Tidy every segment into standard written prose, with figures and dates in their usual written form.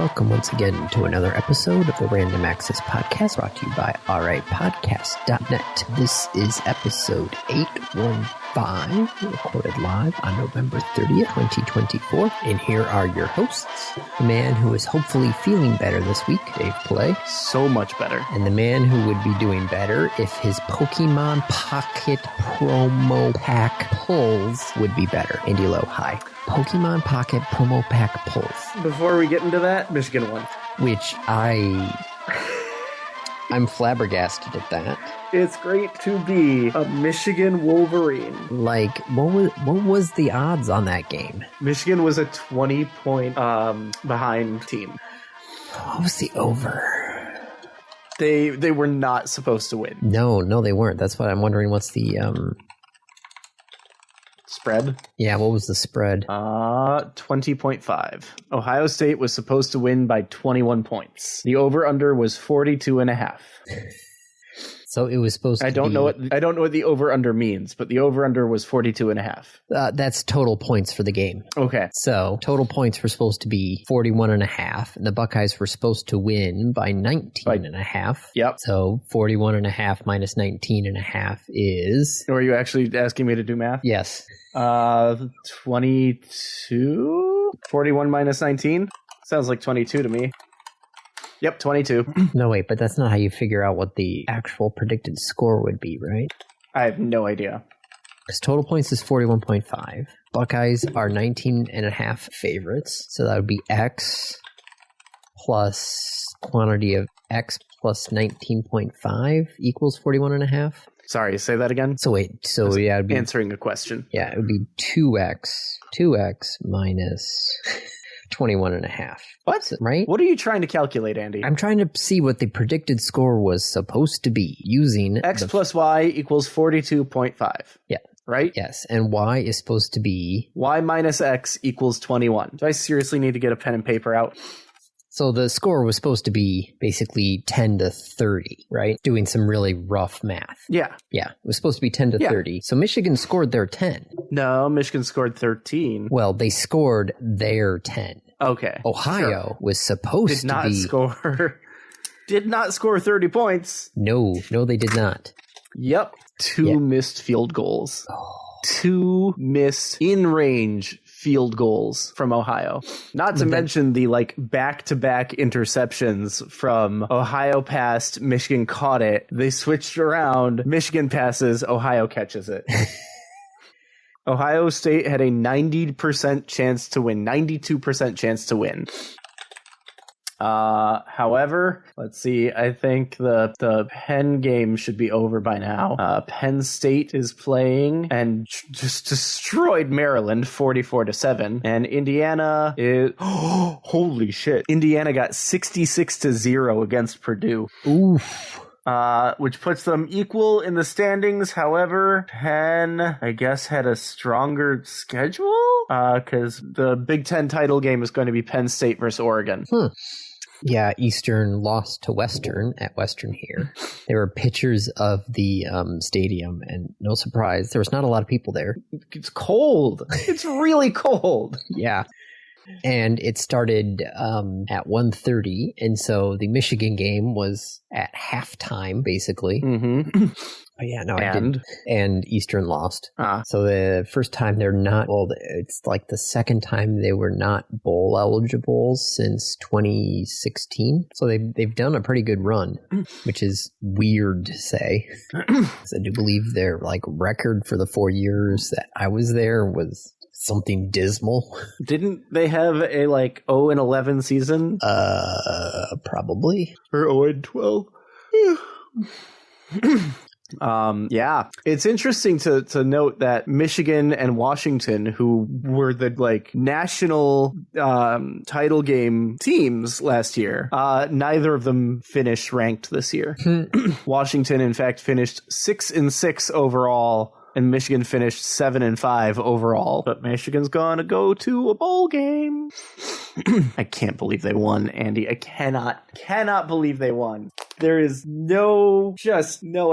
welcome once again to another episode of the Random Access Podcast, brought to you by ripodcast.net. This is episode 815, recorded live on November 30th, 2024. And here are your hosts, the man who is hopefully feeling better this week, Dave Play. So much better. And the man who would be doing better if his Pokemon Pocket Promo Pack pulls would be better, Andy Lowe. Hi. Pokemon Pocket Promo Pack pulls. Before we get into that, Michigan won. Which I'm flabbergasted at that. It's great to be a Michigan Wolverine. Like, what was the odds on that game? Michigan was a 20-point behind team. What was the over? They were not supposed to win. No, they weren't. That's what I'm wondering. What's the spread? Yeah, what was the spread? 20.5. Ohio State was supposed to win by 21 points. The over-under was 42.5. So it was supposed to I don't know what the over-under means, but the over-under was 42.5. That's total points for the game. Okay. So total points were supposed to be 41.5, and the Buckeyes were supposed to win by 19.5. Yep. So 41.5 minus 19.5 is... Are you actually asking me to do math? Yes. 22? 41 minus 19? Sounds like 22 to me. Yep, 22. No, wait, but that's not how you figure out what the actual predicted score would be, right? I have no idea. Because total points is 41.5. Buckeyes are 19.5 favorites. So that would be X plus quantity of X plus 19.5 equals 41.5. Sorry, say that again? So wait, yeah, it'd be... Answering a question. Yeah, it would be 2X minus... 21.5. What? Right? What are you trying to calculate, Andy? I'm trying to see what the predicted score was supposed to be using... X plus Y equals 42.5. Yeah. Right? Yes. And Y is supposed to be... Y minus X equals 21. Do I seriously need to get a pen and paper out? So the score was supposed to be basically 10 to 30, right? Doing some really rough math. Yeah. Yeah. It was supposed to be 10 to 30. So Michigan scored their 10. No, Michigan scored 13. Well, they scored their 10. Okay. Ohio was supposed to be... Did not score 30 points. No, they did not. Yep. Two missed field goals. Two missed in-range field goals from Ohio. Not to mention the back-to-back interceptions from Ohio passed, Michigan caught it. They switched around. Michigan passes, Ohio catches it. Ohio State had a 90% chance to win, 92% chance to win. However, let's see, I think the Penn game should be over by now. Penn State is playing and just destroyed Maryland 44-7. And Indiana is, holy shit. Indiana got 66-0 against Purdue. Oof. Which puts them equal in the standings. However, Penn, I guess, had a stronger schedule, because the Big Ten title game is going to be Penn State versus Oregon. Yeah, Eastern lost to Western at Western here. There were pictures of the stadium, and no surprise, there was not a lot of people there. It's cold. It's really cold. Yeah. And it started at 1:30, and so the Michigan game was at halftime, basically. Mm-hmm. But yeah, no, I didn't. And Eastern lost. So the first time they're not, well, it's like the second time they were not bowl eligible since 2016. So they've done a pretty good run, which is weird to say. I do believe their record for the 4 years that I was there was something dismal. Didn't they have a 0-11 season? Probably. Or 0-12? Yeah, it's interesting to note that Michigan and Washington, who were the national title game teams last year, neither of them finished ranked this year. Washington, in fact, finished 6-6 overall, and Michigan finished 7-5 overall. But Michigan's gonna go to a bowl game. I can't believe they won, Andy. I cannot believe they won. There is no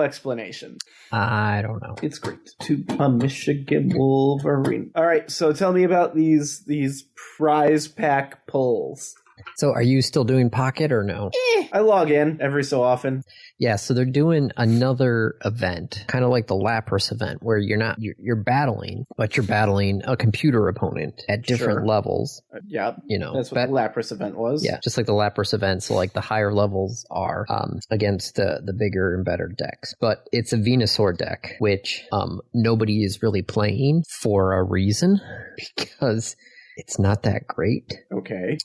explanation. I don't know. It's great to a Michigan Wolverine. All right, so tell me about these prize pack pulls. So are you still doing Pocket or no? I log in every so often. Yeah, so they're doing another event, kind of like the Lapras event, where you're battling, but you're battling a computer opponent at different levels. Yeah, that's what the Lapras event was. Yeah, just like the Lapras event, so like the higher levels are against the bigger and better decks. But it's a Venusaur deck, which nobody is really playing for a reason, because it's not that great. Okay.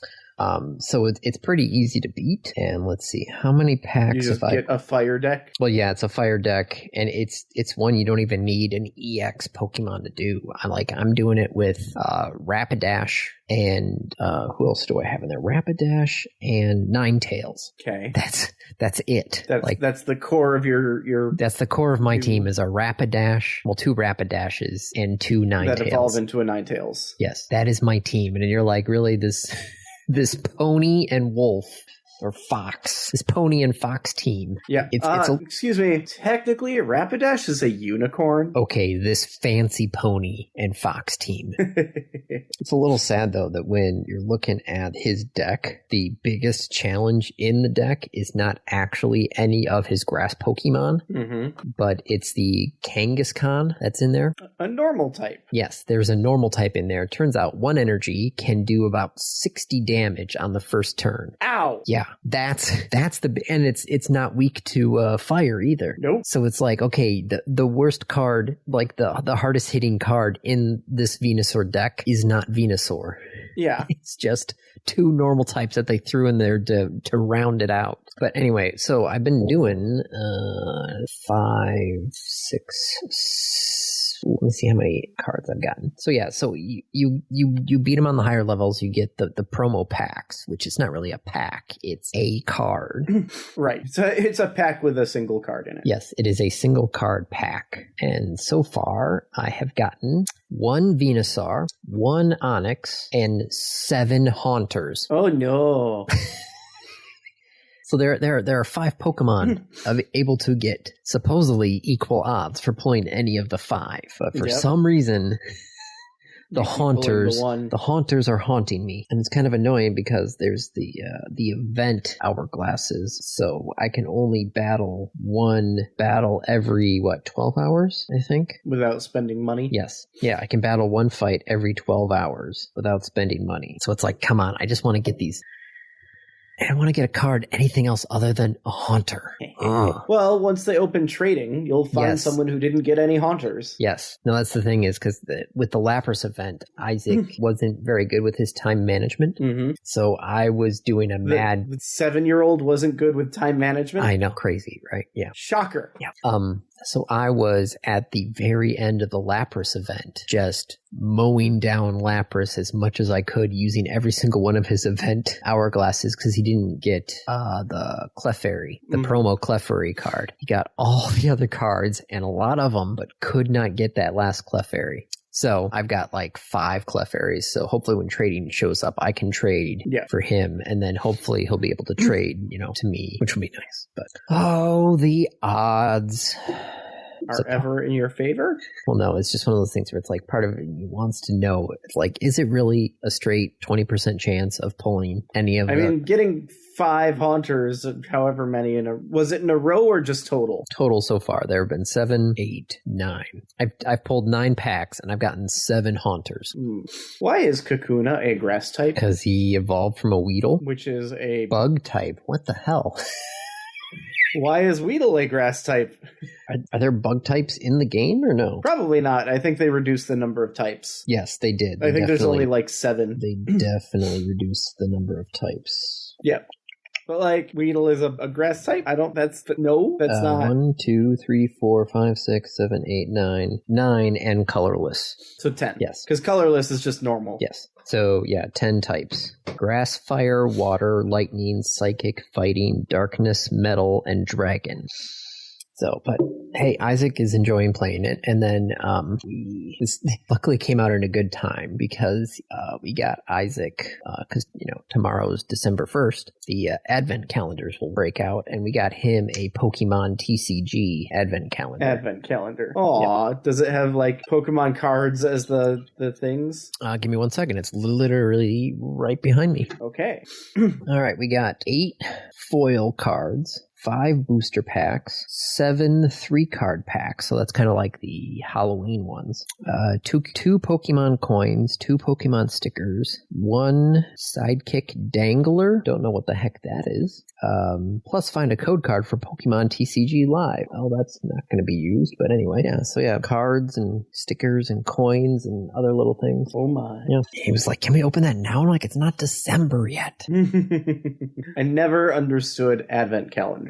So it's pretty easy to beat. And let's see, how many packs? You just get a fire deck? Well, yeah, it's a fire deck, and it's one you don't even need an EX Pokemon to do. I'm doing it with Rapidash and who else do I have in there? Rapidash and Ninetales. Okay. That's it. That's the core of your That's the core of my team is a Rapidash, well, 2 Rapidashes and 2 Ninetales. That evolve into a Ninetales. Yes, that is my team. And you're like, really, this pony and wolf or fox, this pony and fox team. Yeah. Excuse me. Technically, Rapidash is a unicorn. Okay, this fancy pony and fox team. It's a little sad, though, that when you're looking at his deck, the biggest challenge in the deck is not actually any of his grass Pokemon, but it's the Kangaskhan that's in there. A normal type. Yes, there's a normal type in there. Turns out 1 energy can do about 60 damage on the first turn. Ow! Yeah. That's and it's not weak to fire either. Nope. So it's like, okay, the worst card, like the hardest hitting card in this Venusaur deck is not Venusaur. Yeah. It's just 2 normal types that they threw in there to round it out. But anyway, so I've been doing 5, 6, let me see how many cards I've gotten. So yeah, so you beat them on the higher levels, you get the promo packs, which is not really a pack, it's a card. Right. So it's a pack with a single card in it. Yes, it is a single card pack. And so far, I have gotten 1 Venusaur, 1 Onix, and 7 Haunters. Oh no. So there are 5 Pokemon able to get supposedly equal odds for pulling any of the 5, but for some reason, the haunters are haunting me, and it's kind of annoying because there's the event hourglasses, so I can only battle 1 battle every 12 hours, I think, without spending money. Yes, yeah, I can battle 1 fight every 12 hours without spending money. So it's like, come on, I just want to get these. I don't want to get a card anything else other than a Haunter. Well, once they open trading, you'll find someone who didn't get any Haunters. Yes. No, that's the thing is because with the Lapras event, Isaac wasn't very good with his time management. So I was doing the 7-year-old wasn't good with time management? I know. Crazy, right? Yeah. Shocker. Yeah. So I was at the very end of the Lapras event, just mowing down Lapras as much as I could using every single one of his event hourglasses because he didn't get the Clefairy, the promo Clefairy card. He got all the other cards and a lot of them, but could not get that last Clefairy. So I've got 5 Clefairies. So hopefully when trading shows up, I can trade for him. And then hopefully he'll be able to trade, to me, which would be nice. But the odds are ever in your favor? Well, no, it's just one of those things where it's like part of it wants to know, it's like, is it really a straight 20% chance of pulling any of getting 5 Haunters, however many was it in a row or just total? Total so far. There have been 7, 8, 9. I've pulled 9 packs and I've gotten 7 Haunters. Why is Kakuna a grass type? Because he evolved from a Weedle. Which is a bug type. What the hell? Why is Weedle a grass type? Are there bug types in the game or no? Probably not. I think they reduced the number of types. Yes, they did. I think there's only 7. They definitely reduced the number of types. Yep. But Weedle is a grass type. That's not. 1, 2, 3, 4, 5, 6, 7, 8, 9. 9 and colorless. So 10. Yes. Because colorless is just normal. Yes. So, 10 types. Grass, fire, water, lightning, psychic, fighting, darkness, metal, and dragon. So, but hey, Isaac is enjoying playing it. And then this luckily came out in a good time because we got Isaac, because, tomorrow's December 1st. The Advent calendars will break out, and we got him a Pokemon TCG Advent calendar. Aw, yep. Does it have, like, Pokemon cards as the things? Give me 1 second. It's literally right behind me. Okay. All right, we got 8 foil cards, 5 booster packs, 7 3-card packs. So that's kind of like the Halloween ones. Two Pokemon coins, 2 Pokemon stickers, 1 sidekick dangler. Don't know what the heck that is. Plus find a code card for Pokemon TCG Live. Oh, that's not going to be used, but anyway. Yeah, so yeah, cards and stickers and coins and other little things. Oh my. Yeah. He was like, can we open that now? I'm like, it's not December yet. I never understood Advent calendars.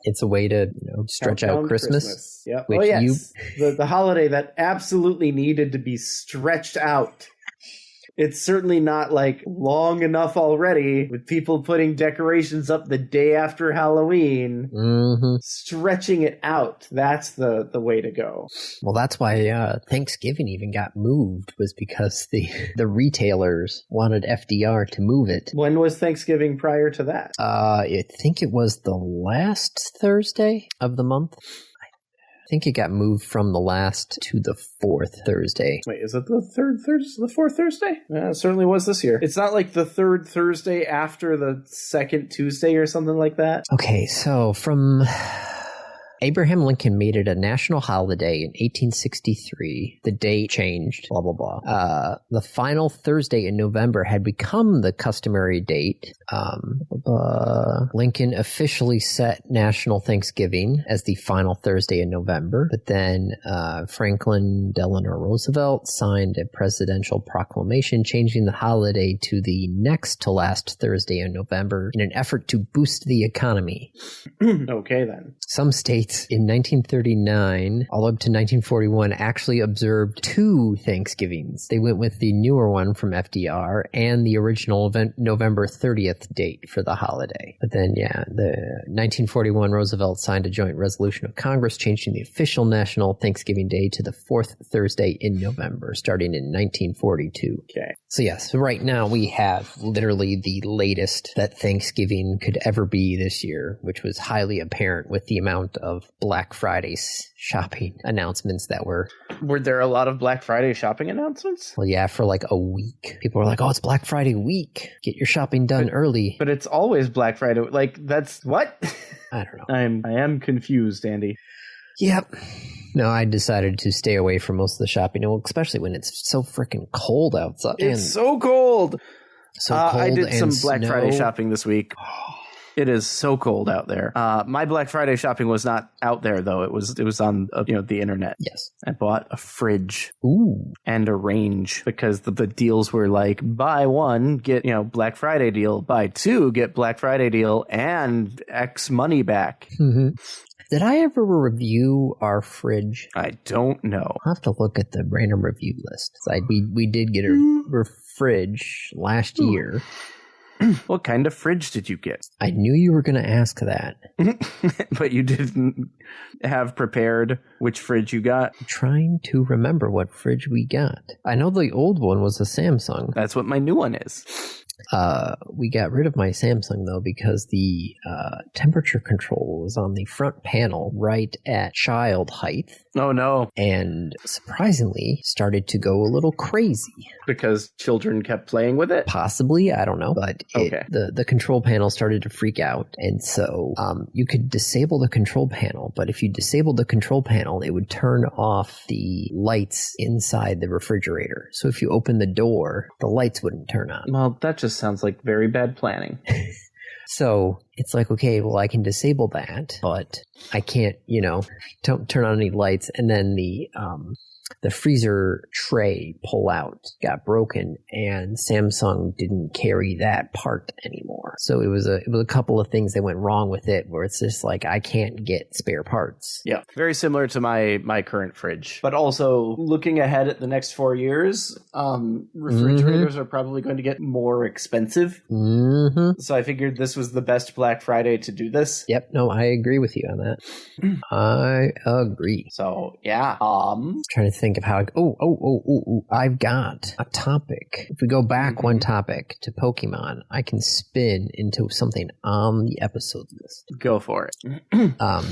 It's a way to stretch out Christmas. Yep. Oh yes, the holiday that absolutely needed to be stretched out. It's certainly not like long enough already with people putting decorations up the day after Halloween. Mm-hmm. Stretching it out. That's the way to go. Well, that's why Thanksgiving even got moved, was because the retailers wanted FDR to move it. When was Thanksgiving prior to that? I think it was the last Thursday of the month. I think it got moved from the last to the 4th Thursday. Wait, is it the 4th Thursday? It certainly was this year. It's not like the 3rd Thursday after the 2nd Tuesday or something like that? Okay, so from... Abraham Lincoln made it a national holiday in 1863. The date changed, blah, blah, blah. The final Thursday in November had become the customary date. Lincoln officially set National Thanksgiving as the final Thursday in November. But then Franklin Delano Roosevelt signed a presidential proclamation changing the holiday to the next to last Thursday in November in an effort to boost the economy. Okay, then. Some states in 1939, all up to 1941, actually observed 2 Thanksgivings. They went with the newer one from FDR and the original November 30th date for the holiday. But then, the 1941 Roosevelt signed a joint resolution of Congress changing the official National Thanksgiving Day to the 4th Thursday in November, starting in 1942. Okay. So yes, right now we have literally the latest that Thanksgiving could ever be this year, which was highly apparent with the amount of Black Friday shopping announcements that were... Were there a lot of Black Friday shopping announcements? Well, yeah, for like a week. People were like, oh, it's Black Friday week. Get your shopping done early. But it's always Black Friday. Like, that's... What? I don't know. I am confused, Andy. Yep. No, I decided to stay away from most of the shopping, especially when it's so freaking cold outside. It's so cold. So cold I did some Black snow. Friday shopping this week. It is so cold out there. My Black Friday shopping was not out there, though. It was on the internet. Yes. I bought a fridge. Ooh. And a range because the deals were like, buy 1, get Black Friday deal. Buy 2, get Black Friday deal and X money back. Mm-hmm. Did I ever review our fridge? I don't know. I'll have to look at the random review list. We did get a fridge last year. What kind of fridge did you get? I knew you were going to ask that. But you didn't have prepared which fridge you got? I'm trying to remember what fridge we got. I know the old one was a Samsung. That's what my new one is. We got rid of my Samsung, though, because the temperature control was on the front panel right at child height. Oh, no. And surprisingly, started to go a little crazy. Because children kept playing with it? Possibly, I don't know. But the control panel started to freak out. And so you could disable the control panel. But if you disabled the control panel, it would turn off the lights inside the refrigerator. So if you open the door, the lights wouldn't turn on. Well, that just sounds like very bad planning. So it's like, okay, well, I can disable that, but I can't, don't turn on any lights. And then the freezer tray pull-out got broken, and Samsung didn't carry that part anymore. So it was a couple of things that went wrong with it, where it's just like, I can't get spare parts. Yeah, very similar to my current fridge. But also, looking ahead at the next 4 years, refrigerators are probably going to get more expensive. Mm-hmm. So I figured this was the best Black Black Friday to do this. Yep. No, I agree with you on that. I agree. So yeah. Trying to think of how. I've got a topic. If we go back one topic to Pokemon, I can spin into something on the episode list. Go for it.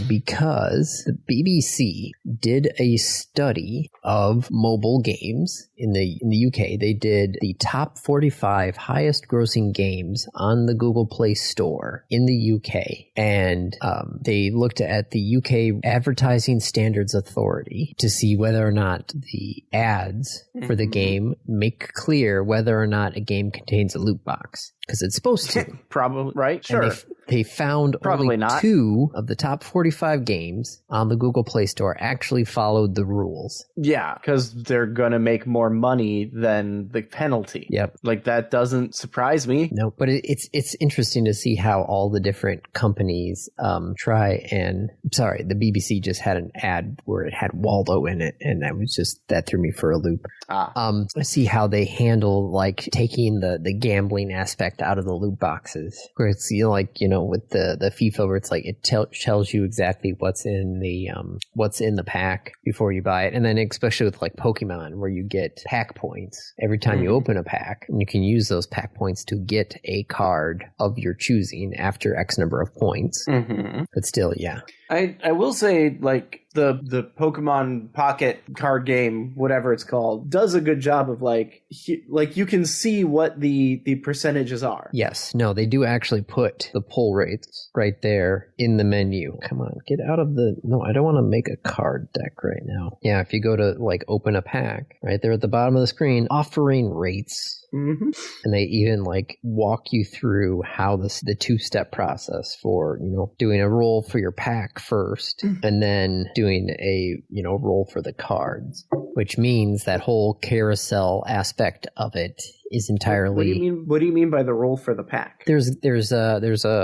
Because the BBC did a study of mobile games in the UK. They did the top 45 highest grossing games on the Google Play Store in the UK, and they looked at the UK Advertising Standards Authority to see whether or not the ads for the game make clear whether or not a game contains a loot box. Because it's supposed to. Probably, right? Sure. And they found probably only not. 2 of the top 45 games on the Google Play Store actually followed the rules. Yeah, because they're going to make more money than the penalty. Yep. Like, that doesn't surprise me. No, but it's interesting to see how all the different companies try and... Sorry, the BBC just had an ad where it had Waldo in it, and that threw me for a loop. See how they handle, like, taking the gambling aspect out of the loot boxes. Where it's with the FIFA, where it's like it tells you exactly what's in the pack before you buy it, and then especially with like Pokemon, where you get pack points every time you open a pack, and you can use those pack points to get a card of your choosing after X number of points. But still, yeah. I will say, like, the Pokemon Pocket card game, whatever it's called, does a good job of like you can see what the percentages are. Yes. No, they do actually put the pull rates right there in the menu. Come on, get out of the... No, I don't want to make a card deck right now. Yeah, if you go to like open a pack, right there at the bottom of the screen, offering rates. And they even like walk you through how the 2-step process for, doing a roll for your pack first and then doing a, roll for the cards, which means that whole carousel aspect of it is entirely... What do you mean by the roll for the pack? There's a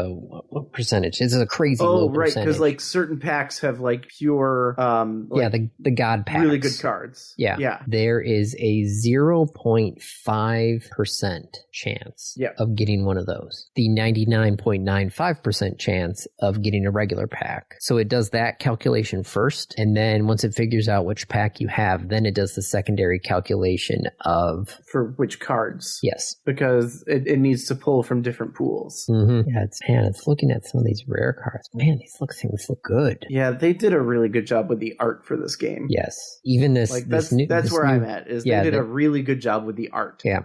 what percentage? It's a crazy low percentage. Right, because like certain packs have like pure the god packs, really good cards. Yeah. There is a 0.5% chance of getting one of those. The 99.95% chance of getting a regular pack. So it does that calculation first, and then once it figures out which pack you have, then it does the secondary calculation of for which card. Yes. Because it needs to pull from different pools. Yeah, it's looking at some of these rare cards. Man, these things look good. Yeah, they did a really good job with the art for this game. Yes. Even this... Like, that's where I'm at, is they did a really good job with the art. Yeah.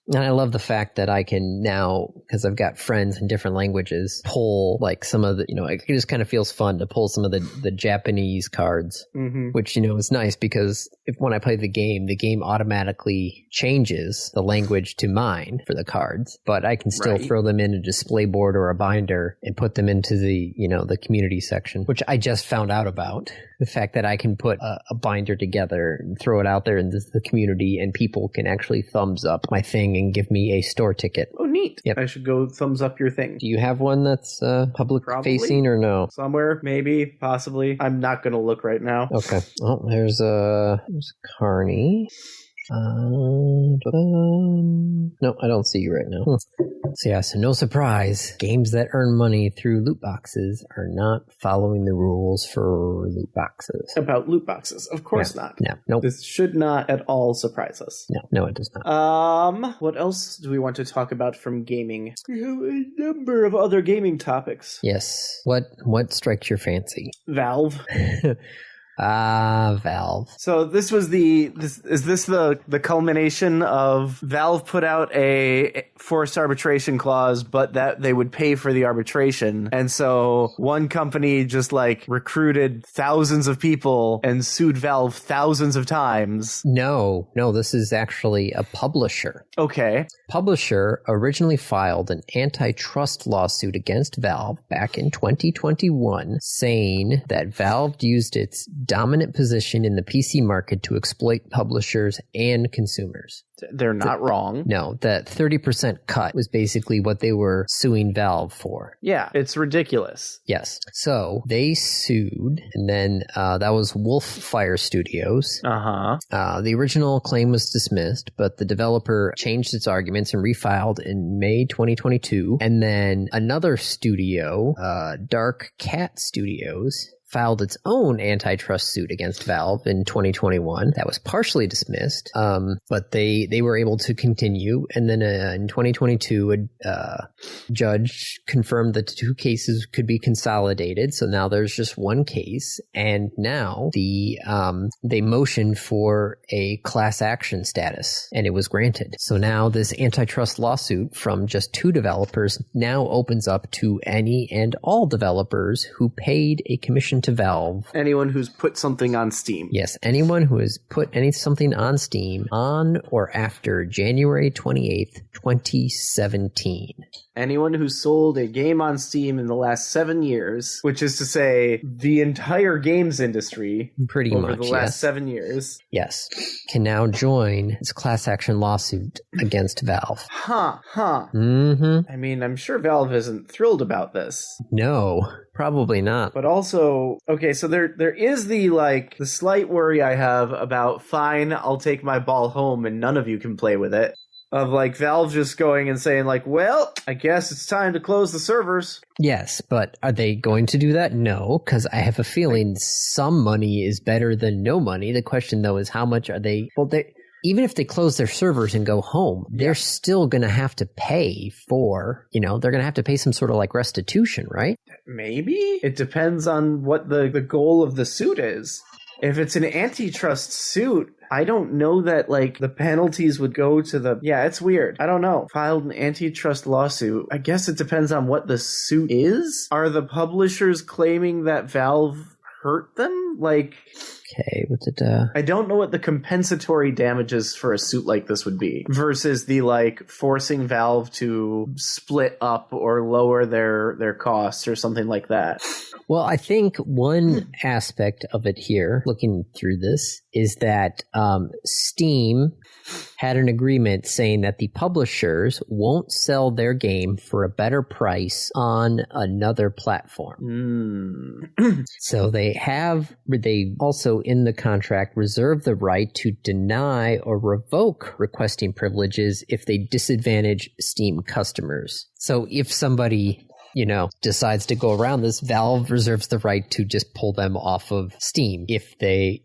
And I love the fact that I can now, because I've got friends in different languages, pull like some of the, it just kind of feels fun to pull some of the Japanese cards, which, is nice because when I play the game automatically changes the language to mine for the cards, but I can still throw them in a display board or a binder and put them into the, the community section, which I just found out about. The fact that I can put a binder together and throw it out there in the community and people can actually thumbs up my thing and give me a store ticket. Oh, neat. Yep. I should go thumbs up your thing. Do you have one that's public facing or no? Somewhere, maybe, possibly. I'm not going to look right now. Okay. Oh, there's Carney. No, I don't see you right now. So no surprise. Games that earn money through loot boxes are not following the rules for loot boxes. About loot boxes, of course not. No, nope. This should not at all surprise us. No, it does not. What else do we want to talk about from gaming? We have a number of other gaming topics. Yes. What strikes your fancy? Valve. Valve. So this was the culmination of Valve put out a forced arbitration clause, but that they would pay for the arbitration. And so one company just like recruited thousands of people and sued Valve thousands of times. No, this is actually a publisher. Okay. Publisher originally filed an antitrust lawsuit against Valve back in 2021, saying that Valve used its dominant position in the PC market to exploit publishers and consumers. They're not wrong. No, that 30% cut was basically what they were suing Valve for. Yeah, it's ridiculous. Yes. So they sued, and then that was Wolffire Studios. The original claim was dismissed, but the developer changed its arguments and refiled in May 2022. And then another studio, Dark Cat Studios, filed its own antitrust suit against Valve in 2021. That was partially dismissed, but they were able to continue. And then in 2022, a judge confirmed that the two cases could be consolidated. So now there's just one case. And now they motioned for a class action status, and it was granted. So now this antitrust lawsuit from just two developers now opens up to any and all developers who paid a commission to Valve. Anyone who's put something on Steam. Yes, anyone who has put something on Steam on or after January 28th, 2017. Anyone who sold a game on Steam in the last 7 years, which is to say the entire games industry pretty over much, the last 7 years. Yes, can now join this class action lawsuit against Valve. Mm-hmm. I mean, I'm sure Valve isn't thrilled about this. No, probably not. But also, okay, so there is the slight worry I have about, fine, I'll take my ball home and none of you can play with it. Of Valve just going and saying well, I guess it's time to close the servers. Yes, but are they going to do that? No, because I have a feeling some money is better than no money. The question though is how much are they? Well, even if they close their servers and go home, they're still going to have to pay for, they're going to have to pay some sort of restitution, right? Maybe. It depends on what the goal of the suit is. If it's an antitrust suit, I don't know that, the penalties would go to it's weird. I don't know. Filed an antitrust lawsuit. I guess it depends on what the suit is. Are the publishers claiming that Valve hurt them? Okay, what's it? I don't know what the compensatory damages for a suit like this would be versus the forcing Valve to split up or lower their costs or something like that. Well, I think one aspect of it here, looking through this, is that Steam had an agreement saying that the publishers won't sell their game for a better price on another platform. So they also in the contract reserve the right to deny or revoke requesting privileges if they disadvantage Steam customers. So if somebody decides to go around this, Valve reserves the right to just pull them off of Steam if they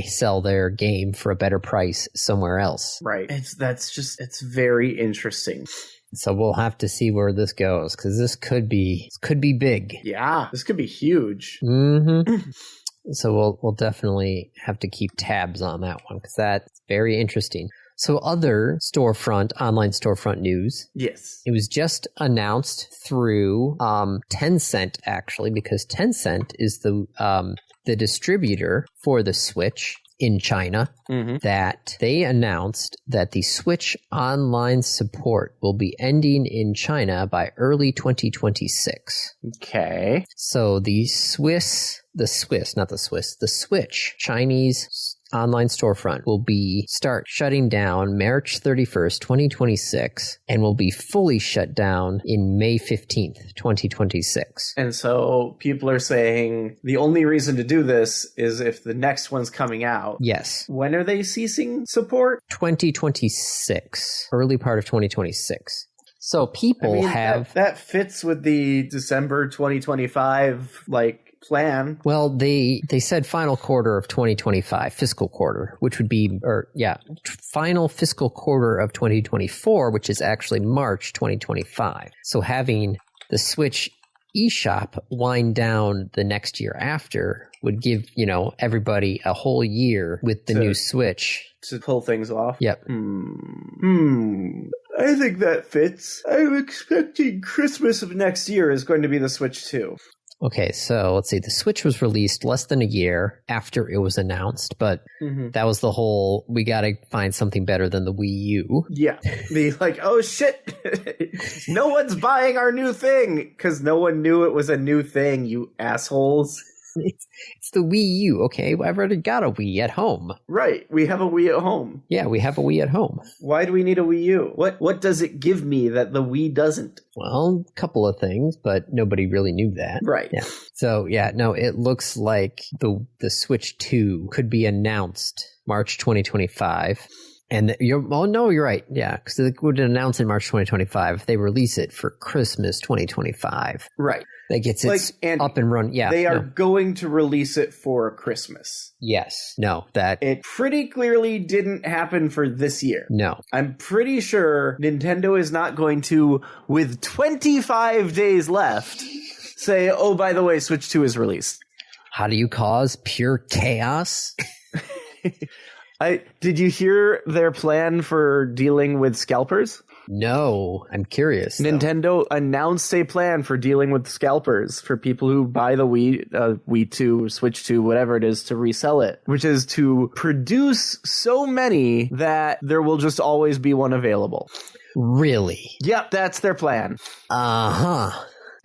sell their game for a better price somewhere else. Right. It's very interesting. So we'll have to see where this goes, because this could be big. Yeah, this could be huge. Mm-hmm. So we'll definitely have to keep tabs on that one, because that's very interesting. So other online storefront news. Yes. It was just announced through Tencent, actually, because Tencent is the distributor for the Switch in China, that they announced that the Switch online support will be ending in China by early 2026. Okay. So the Switch Chinese online storefront will start shutting down March 31st, 2026, and will be fully shut down in May 15th, 2026. And so people are saying the only reason to do this is if the next one's coming out. Yes. When are they ceasing support? 2026. Early part of 2026. So people that fits with the December 2025 plan. Well, they said final quarter of 2025, fiscal quarter, which would be, final fiscal quarter of 2024, which is actually March 2025. So having the Switch eShop wind down the next year after would give, everybody a whole year with the new Switch. To pull things off? Yep. I think that fits. I'm expecting Christmas of next year is going to be the Switch 2. Okay, so let's see. The Switch was released less than a year after it was announced, but that was the whole, we got to find something better than the Wii U. Yeah. Oh shit, no one's buying our new thing, because no one knew it was a new thing, you assholes. It's the Wii U. Okay, I've already got a Wii at home. Right. We have a Wii at home. Yeah, we have a Wii at home. Why do we need a Wii U? What does it give me that the Wii doesn't? Well, a couple of things, but nobody really knew that. Right. Yeah. So, yeah, no, it looks like the Switch 2 could be announced March 2025. And you're right. Yeah, because they would announce in March 2025. They release it for Christmas 2025. Right. That gets it up and run. Yeah. They are going to release it for Christmas. Yes. No, that... It pretty clearly didn't happen for this year. No. I'm pretty sure Nintendo is not going to, with 25 days left, say, oh, by the way, Switch 2 is released. How do you cause pure chaos? Did you hear their plan for dealing with scalpers? No, I'm curious. Nintendo announced a plan for dealing with scalpers for people who buy the Wii 2 or Switch 2, whatever it is, to resell it, which is to produce so many that there will just always be one available. Really? Yep, that's their plan. Uh-huh.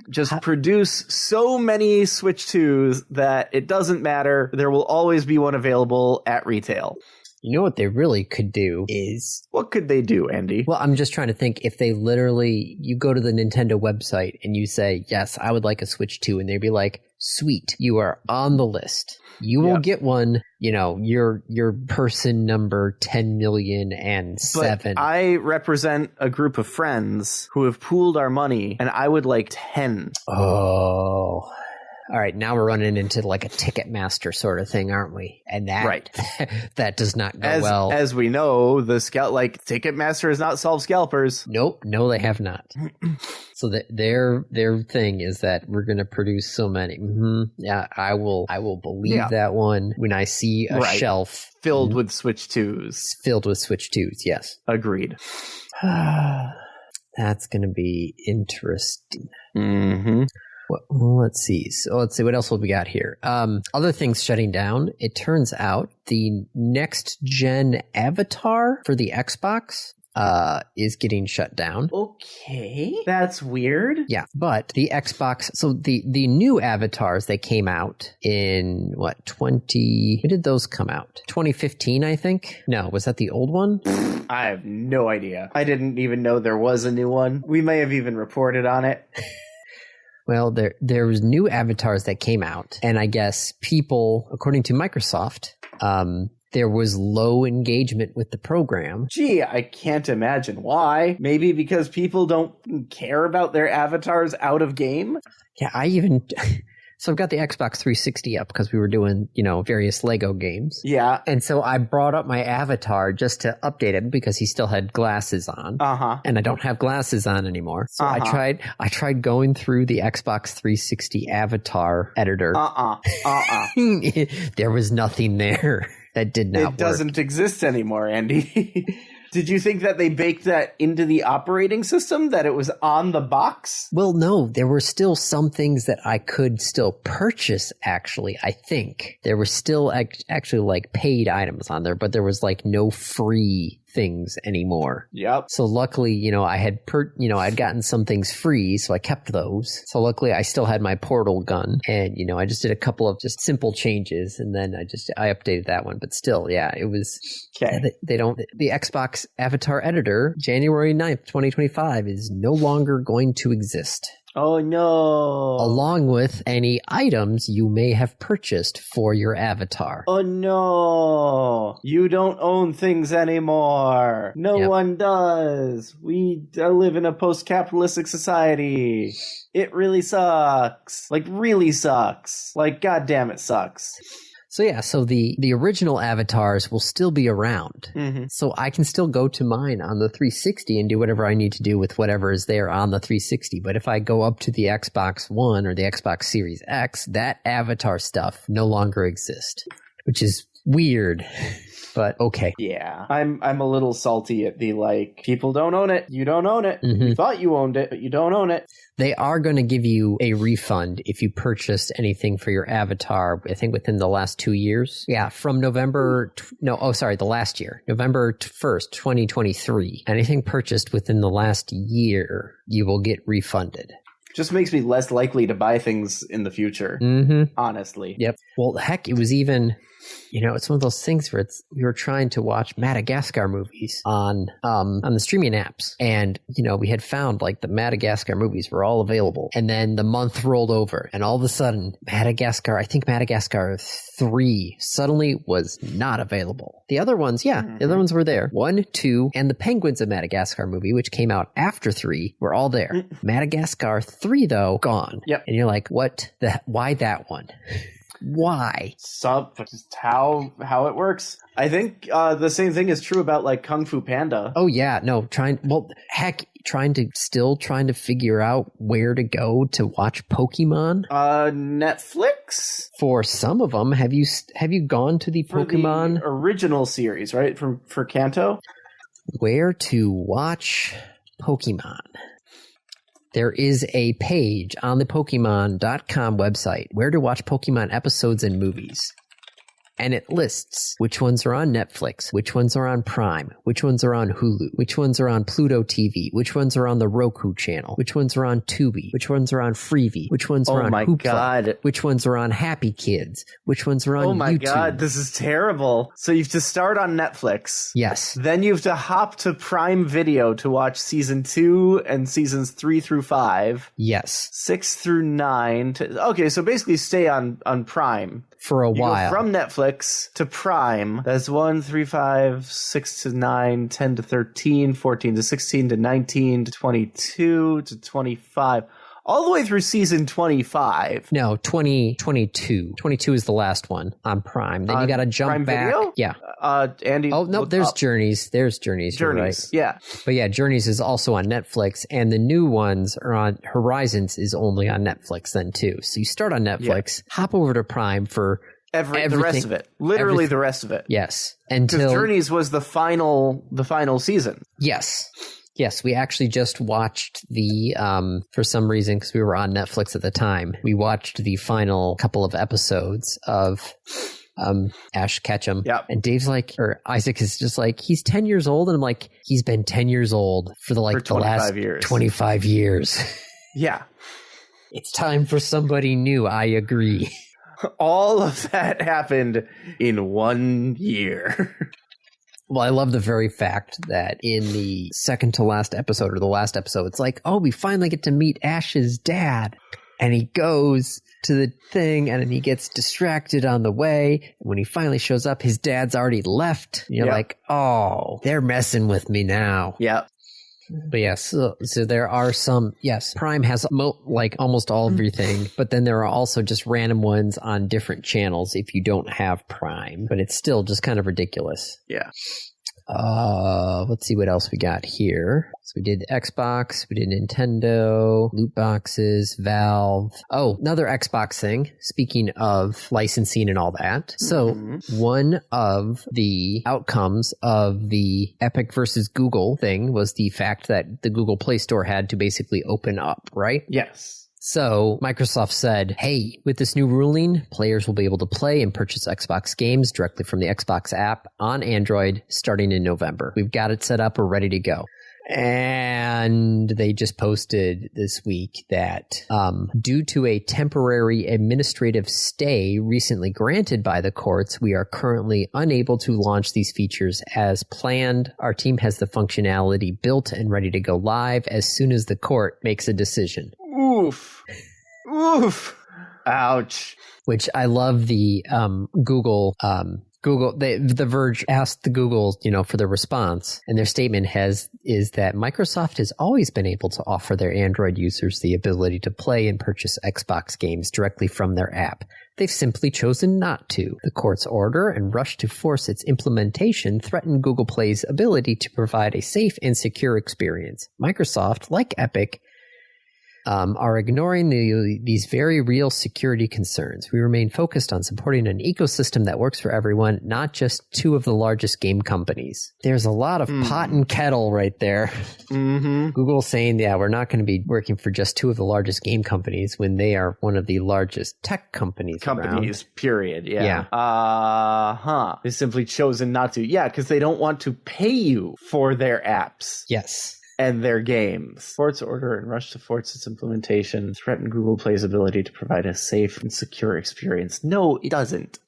Just produce so many Switch 2s that it doesn't matter. There will always be one available at retail. You know what they really could do is... What could they do, Andy? Well, I'm just trying to think if they literally... You go to the Nintendo website and you say, yes, I would like a Switch 2. And they'd be like, sweet, you are on the list. You will get one, your person number 10,000,007. But I represent a group of friends who have pooled our money, and I would like 10. Oh... All right, now we're running into like a Ticketmaster sort of thing, aren't we? And that right. that does not go well. As we know, Ticketmaster has not solved scalpers. Nope, no, they have not. So their thing is that we're going to produce so many. Mm-hmm. Yeah, I will believe that one when I see a shelf filled with Switch 2s. Filled with Switch 2s, yes. Agreed. That's going to be interesting. Mm-hmm. Well, let's see. So let's see what else we got here. Other things shutting down. It turns out the next gen avatar for the Xbox is getting shut down. Okay. That's weird. Yeah, but the Xbox, so the new avatars, they came out in when did those come out? 2015, I think? No, was that the old one? I have no idea. I didn't even know there was a new one. We may have even reported on it. Well, there was new avatars that came out, and I guess people, according to Microsoft, there was low engagement with the program. Gee, I can't imagine why. Maybe because people don't care about their avatars out of game? Yeah, So I've got the Xbox 360 up because we were doing, various Lego games. Yeah. And so I brought up my avatar just to update him because he still had glasses on. Uh-huh. And I don't have glasses on anymore. So I tried going through the Xbox 360 avatar editor. There was nothing there. That did not work. It doesn't exist anymore, Andy. Did you think that they baked that into the operating system, that it was on the box? Well, no, there were still some things that I could still purchase, actually, I think. There were still actually like paid items on there, but there was like no free things anymore. Yep. So luckily, I had I'd gotten some things free, so I kept those. So luckily I still had my portal gun, and I just did a couple of just simple changes, and then I updated that one. But still, yeah, it was okay. The Xbox Avatar Editor, January 9th, 2025 is no longer going to exist. Oh, no. Along with any items you may have purchased for your avatar. Oh, no. You don't own things anymore. No one does. We live in a post-capitalistic society. It really sucks. Like, really sucks. Like, goddamn, it sucks. So yeah, so the original avatars will still be around. Mm-hmm. So I can still go to mine on the 360 and do whatever I need to do with whatever is there on the 360. But if I go up to the Xbox One or the Xbox Series X, that avatar stuff no longer exists, which is weird. But okay. Yeah. I'm a little salty at the people don't own it. You don't own it. Mm-hmm. You thought you owned it, but you don't own it. They are going to give you a refund if you purchased anything for your avatar, I think within the last 2 years. Yeah, from the last year. November 1st, 2023. Anything purchased within the last year, you will get refunded. Just makes me less likely to buy things in the future, honestly. Yep. Well, heck, it was even... it's one of those things where we were trying to watch Madagascar movies on the streaming apps. And, we had found like the Madagascar movies were all available. And then the month rolled over and all of a sudden Madagascar 3 suddenly was not available. The other ones, the other ones were there. 1, 2, and the Penguins of Madagascar movie, which came out after 3, were all there. Madagascar 3, though, gone. Yep. And you're like, why that one? Why? Just how it works. I think the same thing is true about like Kung Fu Panda. Oh yeah, no, trying to figure out where to go to watch Pokemon. Netflix. For some of them, have you gone to the Pokemon the original series, right? For Kanto? Where to watch Pokemon? There is a page on the Pokemon.com website where to watch Pokemon episodes and movies. And it lists which ones are on Netflix, which ones are on Prime, which ones are on Hulu, which ones are on Pluto TV, which ones are on the Roku channel, which ones are on Tubi, which ones are on Freevee, which ones are on Hoopla, which ones are on Happy Kids, which ones are on YouTube. Oh my God, this is terrible. So you have to start on Netflix. Yes. Then you have to hop to Prime Video to watch season 2 and seasons 3 through 5. Yes. 6 through 9. Okay, so basically stay on Prime. For a while. Go from Netflix to Prime. That's 1, 3, 5, 6 to 9, 10 to 13, 14 to 16 to 19 to 22 to 25. All the way through season 25. No, 22. 22 is the last one on Prime. Then you got to jump Prime back. Video? Yeah. Andy. Oh, no, there's Journeys. There's Journeys. Journeys, right. yeah. But yeah, Journeys is also on Netflix, and the new ones are on Horizons is only on Netflix then too. So you start on Netflix, hop over to Prime for everything. The rest of it. Literally the rest of it. Yes. Because Journeys was the final season. Yes. Yes, we actually just watched the, for some reason, because we were on Netflix at the time, we watched the final couple of episodes of Ash Ketchum. Yep. And Dave's like, or Isaac is just like, he's 10 years old. And I'm like, he's been 10 years old for the last 25 years. Yeah. It's time for somebody new. I agree. All of that happened in 1 year. Well, I love the very fact that in the second to last episode, or the last episode, it's like, oh, we finally get to meet Ash's dad. And he goes to the thing, and then he gets distracted on the way. And when he finally shows up, his dad's already left. And you're like, oh, they're messing with me now. Yeah. But yes, so there are some, Prime has like almost all everything, but then there are also just random ones on different channels if you don't have Prime, but it's still just kind of ridiculous. Yeah. Let's see what else we got here. So we did Xbox, we did Nintendo, loot boxes, Valve. Oh, another Xbox thing. Speaking of licensing and all that. So one of the outcomes of the Epic versus Google thing was the fact that the Google Play Store had to basically open up, right? Yes. So Microsoft said, hey, with this new ruling, players will be able to play and purchase Xbox games directly from the Xbox app on Android starting in November. We've got it set up. We're ready to go. And they just posted this week that due to a temporary administrative stay recently granted by the courts, we are currently unable to launch these features as planned. Our team has the functionality built and ready to go live as soon as the court makes a decision. Oof. Oof. Ouch. Which I love the Google, The Verge asked the Google, for their response, and their statement is that Microsoft has always been able to offer their Android users the ability to play and purchase Xbox games directly from their app. They've simply chosen not to. The court's order and rush to force its implementation threaten Google Play's ability to provide a safe and secure experience. Microsoft, like Epic, are ignoring these very real security concerns. We remain focused on supporting an ecosystem that works for everyone, not just two of the largest game companies. There's a lot of pot and kettle right there. Mm-hmm. Google saying, we're not going to be working for just two of the largest game companies when they are one of the largest tech companies around. Period. Yeah. They've simply chosen not to. Yeah, because they don't want to pay you for their apps. Yes. and their games. Fort's order and rush to Fort's implementation threaten Google Play's ability to provide a safe and secure experience. No, it doesn't.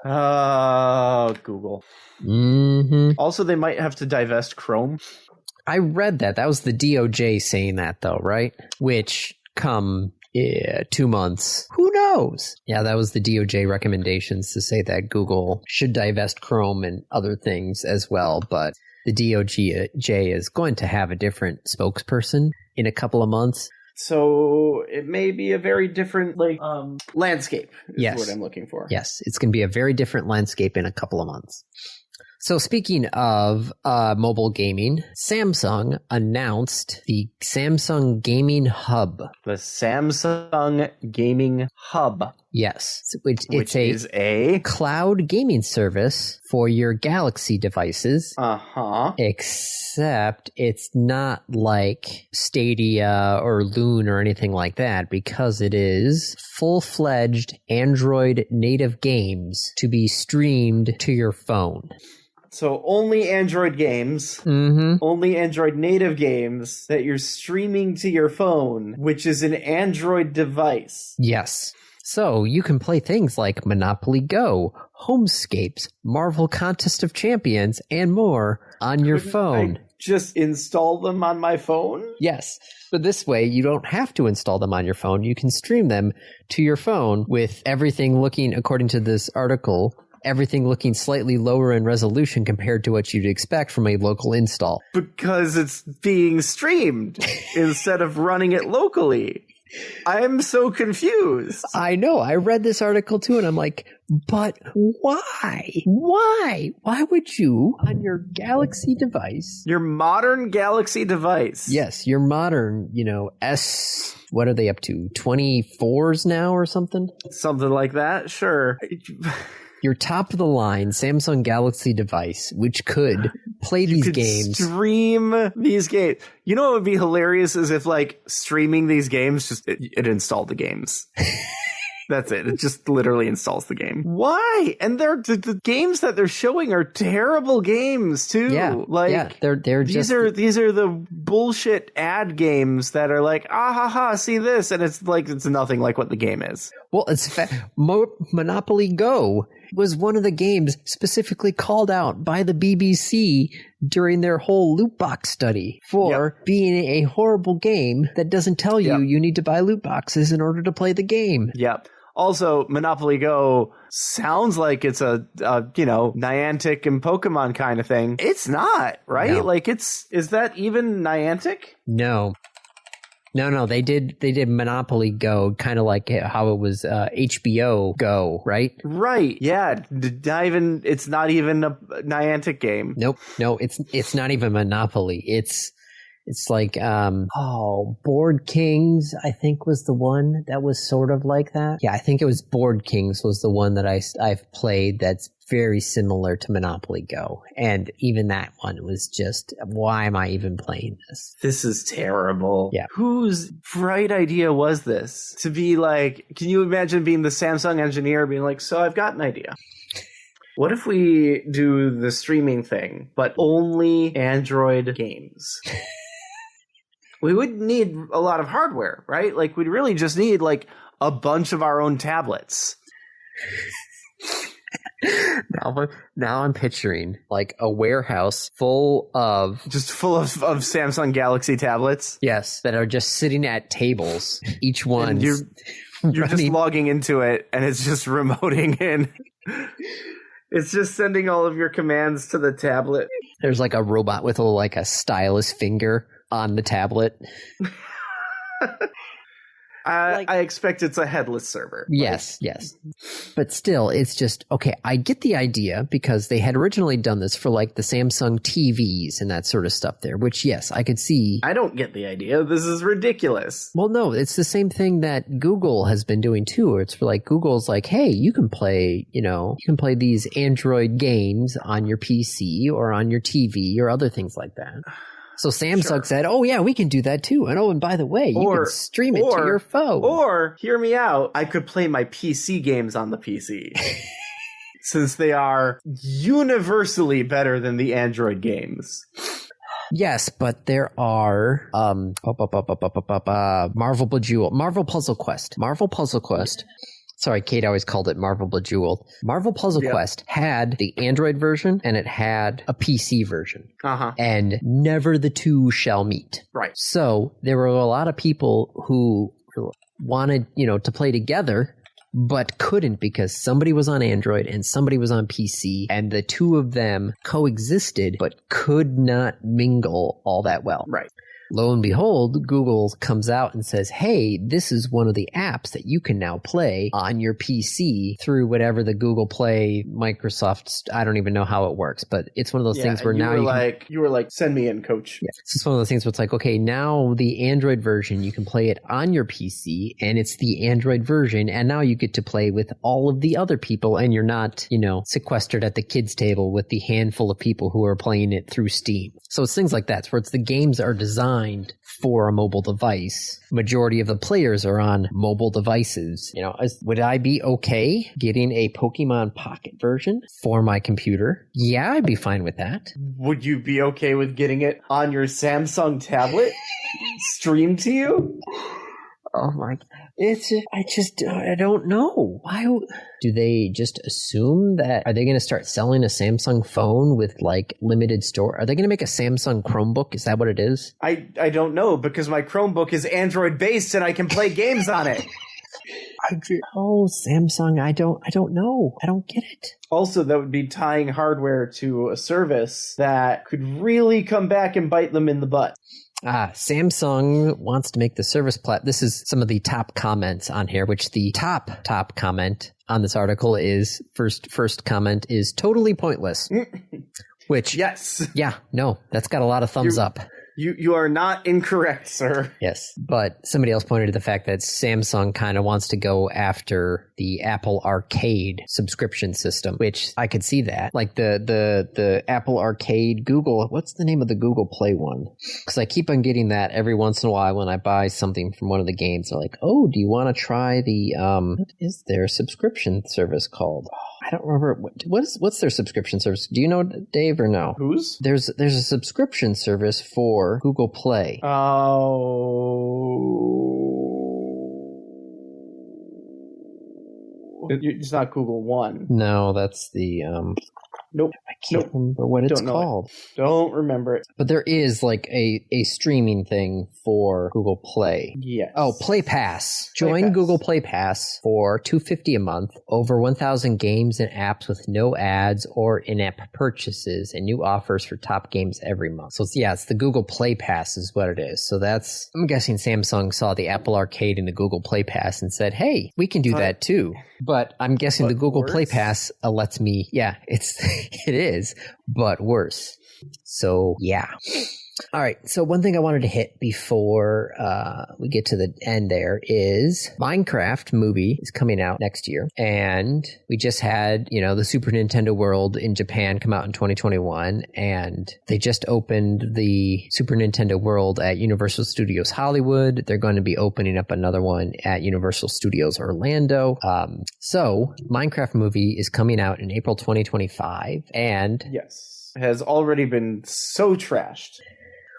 Google. Mm-hmm. Also, they might have to divest Chrome. I read that. That was the DOJ saying that, though, right? Which come 2 months. Who knows? Yeah, that was the DOJ recommendations to say that Google should divest Chrome and other things as well. But the DOJ is going to have a different spokesperson in a couple of months. So it may be a very different landscape is what I'm looking for. Yes, it's going to be a very different landscape in a couple of months. So speaking of mobile gaming, Samsung announced the Samsung Gaming Hub. The Samsung Gaming Hub. Yes, which is a cloud gaming service for your Galaxy devices. Uh-huh. Except it's not like Stadia or Loon or anything like that, because it is full-fledged Android native games to be streamed to your phone. So only Android games, only Android native games that you're streaming to your phone, which is an Android device. Yes. So you can play things like Monopoly Go, Homescapes, Marvel Contest of Champions, and more on your phone. I just install them on my phone? Yes. But this way, you don't have to install them on your phone. You can stream them to your phone with everything looking, according to this article, everything looking slightly lower in resolution compared to what you'd expect from a local install. Because it's being streamed instead of running it locally. I'm so confused. I know. I read this article too, and I'm like, but why? Why? Why would you, on your Galaxy device... Your modern Galaxy device. Yes, your modern, what are they up to? 24s now or something? Something like that? Sure. Your top-of-the-line Samsung Galaxy device, which could play these games. Stream these games. You know what would be hilarious is if, streaming these games, just it installed the games. That's it. It just literally installs the game. Why? And the games that they're showing are terrible games too. Yeah, they're these are the bullshit ad games that are like, see this, and it's nothing like what the game is. Well, it's Monopoly Go was one of the games specifically called out by the BBC during their whole loot box study for being a horrible game that doesn't tell you you need to buy loot boxes in order to play the game. Yep. Also, Monopoly Go sounds like it's a Niantic and Pokemon kind of thing. It's not, right? No. Is that even Niantic? No, they did Monopoly Go, kind of like how it was HBO Go, right? Right. Yeah. It's not even a Niantic game. Nope. No, it's not even Monopoly. It's like Board Kings, I think, was the one that was sort of like that. Yeah, I think it was Board Kings was the one that I've played that's very similar to Monopoly Go. And even that one was just, why am I even playing this? This is terrible. Yeah. Whose bright idea was this? To be like, can you imagine being the Samsung engineer being like, so I've got an idea. What if we do the streaming thing, but only Android games? We would need a lot of hardware, right? We'd really just need a bunch of our own tablets. Now I'm picturing a warehouse full of Samsung Galaxy tablets. Yes, that are just sitting at tables. Each one. And you're just logging into it, and it's just remoting in. It's just sending all of your commands to the tablet. There's a robot with a stylus finger on the tablet. I expect it's a headless server. Yes. But still, it's just, okay, I get the idea because they had originally done this for the Samsung TVs and that sort of stuff there, which, yes, I could see. I don't get the idea. This is ridiculous. Well, no, it's the same thing that Google has been doing too, where it's for Google's hey, you can play these Android games on your PC or on your TV or other things like that. So Samsung said, oh, yeah, we can do that too. And by the way, you can stream it to your phone. Or, hear me out, I could play my PC games on the PC. Since they are universally better than the Android games. Yes, but there are Marvel Bejeweled, Marvel Puzzle Quest. Sorry, Kate always called it Marvel Bejeweled. Marvel Puzzle Quest had the Android version and it had a PC version. And never the two shall meet. Right. So there were a lot of people who wanted, to play together, but couldn't because somebody was on Android and somebody was on PC, and the two of them coexisted but could not mingle all that well. Right. Lo and behold, Google comes out and says, hey, this is one of the apps that you can now play on your PC through whatever the Google Play, Microsoft, I don't even know how it works, but it's one of those things where now you were like, send me in, coach. Yeah. It's just one of those things where it's like, okay, now the Android version, you can play it on your PC and it's the Android version. And now you get to play with all of the other people and you're not, sequestered at the kids table with the handful of people who are playing it through Steam. So it's things like that, where it's the games are designed for a mobile device. Majority of the players are on mobile devices. Would I be okay getting a Pokemon Pocket version for my computer? Yeah, I'd be fine with that. Would you be okay with getting it on your Samsung tablet streamed to you? Oh my! I don't know. Why do they just assume that? Are they going to start selling a Samsung phone with like limited store? Are they going to make a Samsung Chromebook? Is that what it is? I don't know, because my Chromebook is Android based and I can play games on it. Oh, Samsung! I don't know. I don't get it. Also, that would be tying hardware to a service that could really come back and bite them in the butt. Samsung wants to make the service This is some of the top comments on here, which the top comment on this article is first comment is totally pointless. Which, yes. Yeah, no, that's got a lot of thumbs up. You are not incorrect, sir. Yes, but somebody else pointed to the fact that Samsung kind of wants to go after the Apple Arcade subscription system, which I could see that. Like the Apple Arcade Google, what's the name of the Google Play one? Because I keep on getting that every once in a while when I buy something from one of the games. They're like, oh, do you want to try the, what is their subscription service called? I don't remember. What's their subscription service? Do you know, Dave, or no? Whose? There's a subscription service for Google Play. It's not Google One. No, that's the Nope. I can't remember what it's called. Don't remember it. But there is like a streaming thing for Google Play. Yes. Oh, Play Pass. Join Google Play Pass for $250 a month. Over 1,000 games and apps with no ads or in-app purchases, and new offers for top games every month. So it's the Google Play Pass is what it is. So I'm guessing Samsung saw the Apple Arcade and the Google Play Pass and said, hey, we can do that too. But I'm guessing the Google Play Pass lets me, it is, but worse. So, yeah. All right. So one thing I wanted to hit before we get to the end there is Minecraft movie is coming out next year. And we just had, the Super Nintendo World in Japan come out in 2021. And they just opened the Super Nintendo World at Universal Studios Hollywood. They're going to be opening up another one at Universal Studios Orlando. So Minecraft movie is coming out in April 2025. And yes, has already been so trashed.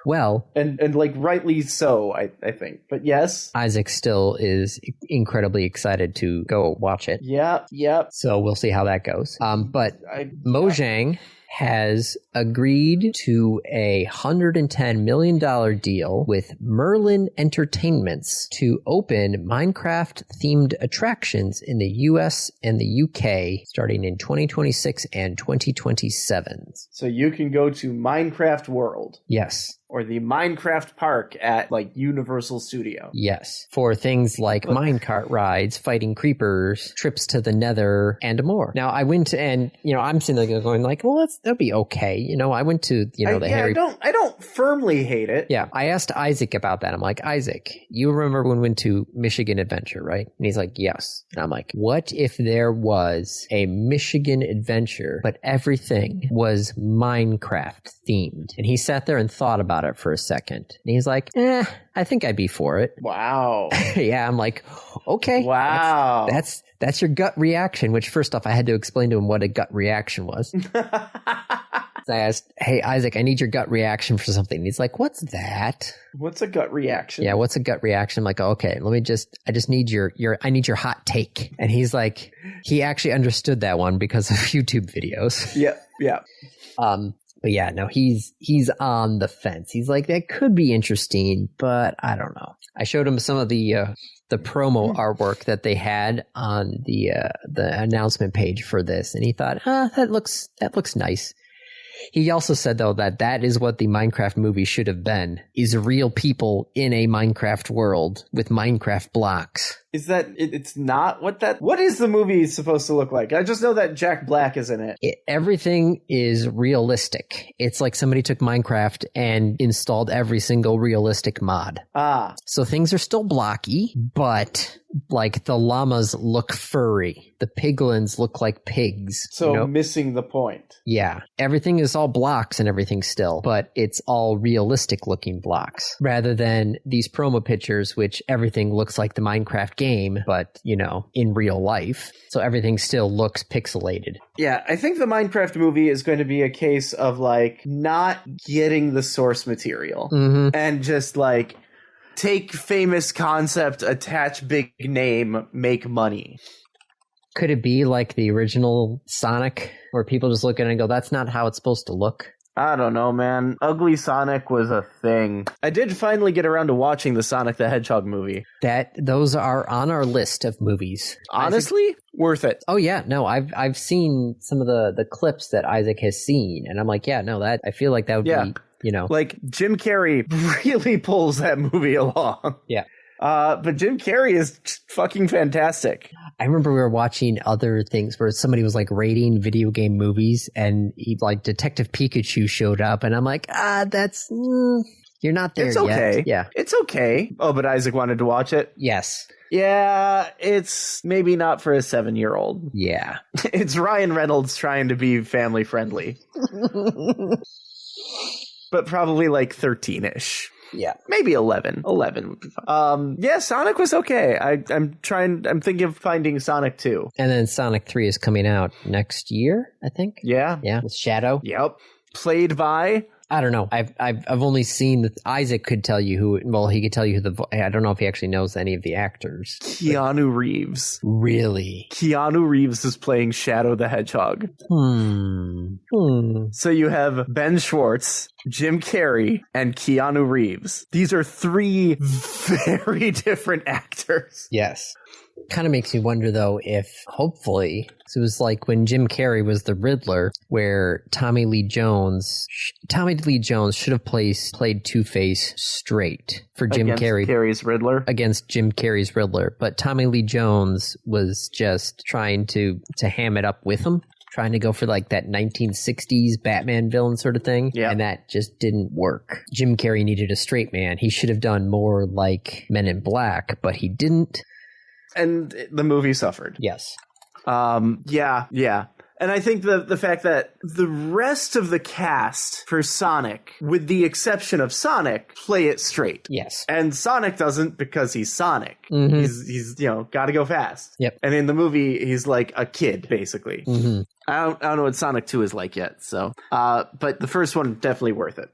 Well, and like rightly so, I think. But yes, Isaac still is incredibly excited to go watch it. Yep. So we'll see how that goes. But Mojang has agreed to a $110 million deal with Merlin Entertainments to open Minecraft-themed attractions in the US and the UK starting in 2026 and 2027. So you can go to Minecraft World. Yes. Or the Minecraft Park at, Universal Studio. Yes. For things like minecart rides, fighting creepers, trips to the nether, and more. Now, I went to, and, I'm sitting there going well, that'll be okay. I went to, Harry... I don't firmly hate it. Yeah. I asked Isaac about that. I'm like, Isaac, you remember when we went to Michigan Adventure, right? And he's like, yes. And I'm like, what if there was a Michigan Adventure, but everything was Minecraft themed? And he sat there and thought about it for a second. And he's like, I think I'd be for it. Wow. Yeah, I'm like, okay. Wow. That's your gut reaction, which first off, I had to explain to him what a gut reaction was. I asked, hey, Isaac, I need your gut reaction for something. He's like, what's that? What's a gut reaction? Yeah, what's a gut reaction? I'm like, okay, I just need I need your hot take. And he's like, he actually understood that one because of YouTube videos. Yeah. But yeah, no, he's on the fence. He's like, that could be interesting, but I don't know. I showed him some of the promo artwork that they had on the announcement page for this, and he thought, that looks nice. He also said, though, that is what the Minecraft movie should have been, is real people in a Minecraft world with Minecraft blocks. Is that it's not what is the movie supposed to look like? I just know that Jack Black is in it. Everything is realistic. It's like somebody took Minecraft and installed every single realistic mod. So things are still blocky, but like the llamas look furry. The piglins look like pigs. So missing the point. Yeah. Everything is all blocks and everything still, but it's all realistic looking blocks rather than these promo pictures, which everything looks like the Minecraft game, but in real life. So everything still looks pixelated. Yeah, I think the Minecraft movie is going to be a case of like not getting the source material and just like take famous concept, attach big name, make money. Could it be like the original Sonic where people just look at it and go, that's not how it's supposed to look? I don't know, man. Ugly Sonic was a thing. I did finally get around to watching the Sonic the Hedgehog movie. Those are on our list of movies. Honestly, worth it. Oh yeah, no, I've seen some of the clips that Isaac has seen, and I'm like, yeah, no, that I feel like that would be, like Jim Carrey really pulls that movie along. Yeah. But Jim Carrey is fucking fantastic. I remember we were watching other things where somebody was like rating video game movies, and like Detective Pikachu showed up, and I'm like, that's you're not there yet. It's okay. Yeah, it's okay. Oh, but Isaac wanted to watch it. Yes. Yeah, it's maybe not for a 7-year-old. Yeah, it's Ryan Reynolds trying to be family friendly, but probably like 13-ish. Yeah, maybe 11. 11 would be fine. Yeah, Sonic was okay. I'm thinking of finding Sonic 2. And then Sonic 3 is coming out next year, I think. Yeah. With Shadow. Yep. Played by, I don't know. I've only seen Isaac could tell you who. Well, he could tell you who I don't know if he actually knows any of the actors. Keanu Reeves. Really? Keanu Reeves is playing Shadow the Hedgehog. So you have Ben Schwartz, Jim Carrey, and Keanu Reeves. These are 3 very different actors. Yes. Kind of makes me wonder, though, if hopefully, so it was like when Jim Carrey was the Riddler, where Tommy Lee Jones should have played Two-Face straight for Jim Carrey's Riddler. Against Jim Carrey's Riddler. But Tommy Lee Jones was just trying to ham it up with him. Trying to go for like that 1960s Batman villain sort of thing. Yeah. And that just didn't work. Jim Carrey needed a straight man. He should have done more like Men in Black, but he didn't. And the movie suffered. Yes. Yeah. And I think the fact that the rest of the cast for Sonic, with the exception of Sonic, play it straight. Yes. And Sonic doesn't because he's Sonic. Mm-hmm. He's got to go fast. Yep. And in the movie, he's like a kid, basically. Mm-hmm. I don't know what Sonic 2 is like yet. So, but the first one, definitely worth it.